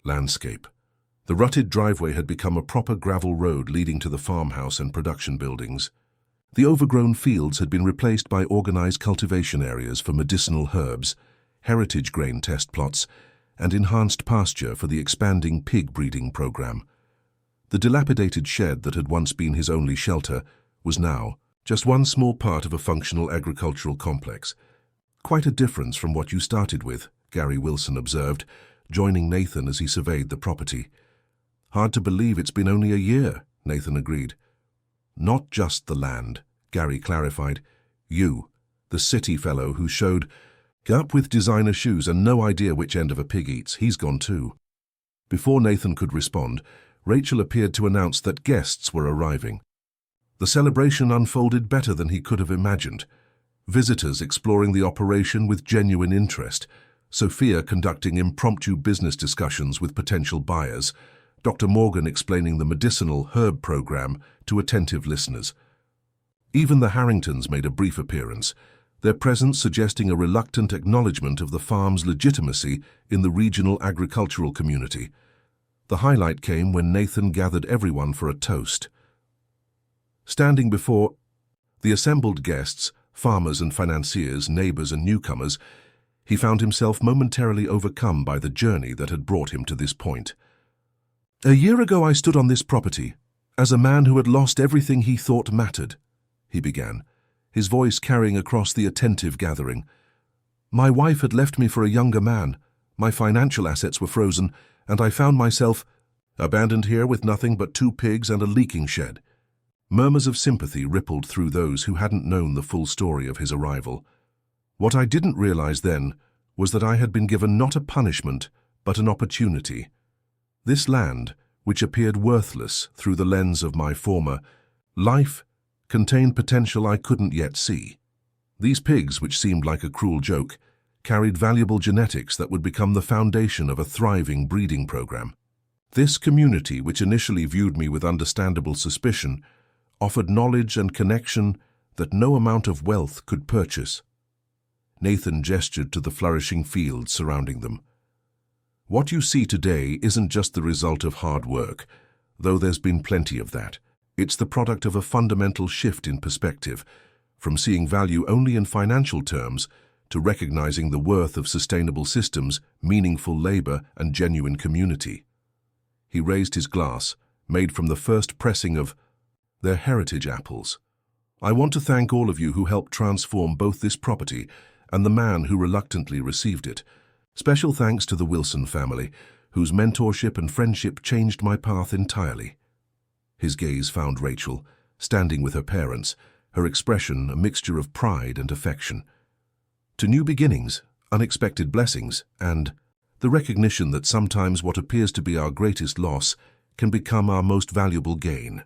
landscape. The rutted driveway had become a proper gravel road leading to the farmhouse and production buildings. The overgrown fields had been replaced by organized cultivation areas for medicinal herbs, heritage grain test plots, and enhanced pasture for the expanding pig breeding program. The dilapidated shed that had once been his only shelter was now just one small part of a functional agricultural complex. "Quite a difference from what you started with," Gary Wilson observed, joining Nathan as he surveyed the property. "Hard to believe it's been only a year," Nathan agreed. "Not just the land," Gary clarified. "You, the city fellow who showed up with designer shoes and no idea which end of a pig eats, he's gone too." Before Nathan could respond, Rachel appeared to announce that guests were arriving. The celebration unfolded better than he could have imagined. Visitors exploring the operation with genuine interest, Sophia conducting impromptu business discussions with potential buyers, Dr. Morgan explaining the medicinal herb program to attentive listeners. Even the Harringtons made a brief appearance, their presence suggesting a reluctant acknowledgement of the farm's legitimacy in the regional agricultural community. The highlight came when Nathan gathered everyone for a toast. Standing before the assembled guests, farmers and financiers, neighbors and newcomers, he found himself momentarily overcome by the journey that had brought him to this point. "A year ago I stood on this property, as a man who had lost everything he thought mattered," he began, his voice carrying across the attentive gathering. My wife had left me for a younger man, my financial assets were frozen, and I found myself abandoned here with nothing but 2 pigs and a leaking shed. Murmurs of sympathy rippled through those who hadn't known the full story of his arrival. What I didn't realize then was that I had been given not a punishment, but an opportunity. This land, which appeared worthless through the lens of my former life, contained potential I couldn't yet see. These pigs, which seemed like a cruel joke, carried valuable genetics that would become the foundation of a thriving breeding program. This community, which initially viewed me with understandable suspicion, offered knowledge and connection that no amount of wealth could purchase. Nathan gestured to the flourishing fields surrounding them. What you see today isn't just the result of hard work, though there's been plenty of that. It's the product of a fundamental shift in perspective, from seeing value only in financial terms to recognizing the worth of sustainable systems, meaningful labor, and genuine community. He raised his glass, made from the first pressing of their heritage apples. I want to thank all of you who helped transform both this property and the man who reluctantly received it. Special thanks to the Wilson family, whose mentorship and friendship changed my path entirely. His gaze found Rachel, standing with her parents, her expression a mixture of pride and affection. To new beginnings, unexpected blessings, and the recognition that sometimes what appears to be our greatest loss can become our most valuable gain.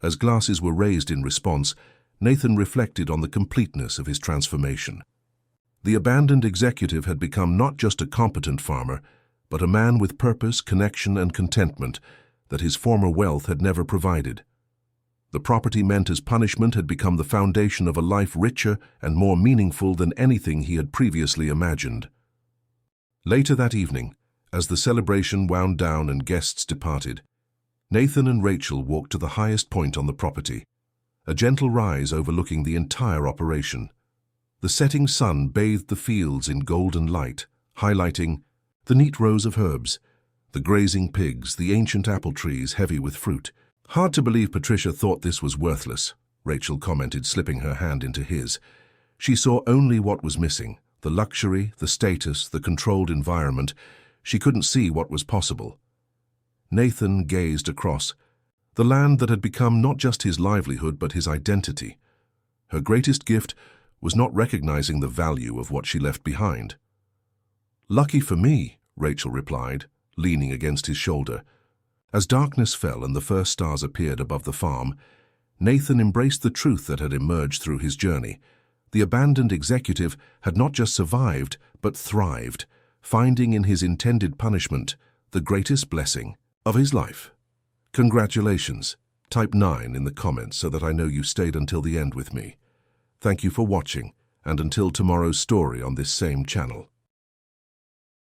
As glasses were raised in response, Nathan reflected on the completeness of his transformation. The abandoned executive had become not just a competent farmer, but a man with purpose, connection, and contentment that his former wealth had never provided. The property meant as punishment had become the foundation of a life richer and more meaningful than anything he had previously imagined. Later that evening, as the celebration wound down and guests departed, Nathan and Rachel walked to the highest point on the property, a gentle rise overlooking the entire operation. The setting sun bathed the fields in golden light, highlighting the neat rows of herbs, the grazing pigs, the ancient apple trees heavy with fruit. Hard to believe Patricia thought this was worthless, Rachel commented, slipping her hand into his. She saw only what was missing, the luxury, the status, the controlled environment. She couldn't see what was possible. Nathan gazed across the land that had become not just his livelihood but his identity. Her greatest gift was not recognizing the value of what she left behind. "Lucky for me," Rachel replied, leaning against his shoulder. As darkness fell and the first stars appeared above the farm, Nathan embraced the truth that had emerged through his journey. The abandoned executive had not just survived, but thrived, finding in his intended punishment the greatest blessing of his life. Congratulations. Type 9 in the comments so that I know you stayed until the end with me. Thank you for watching, and until tomorrow's story on this same channel.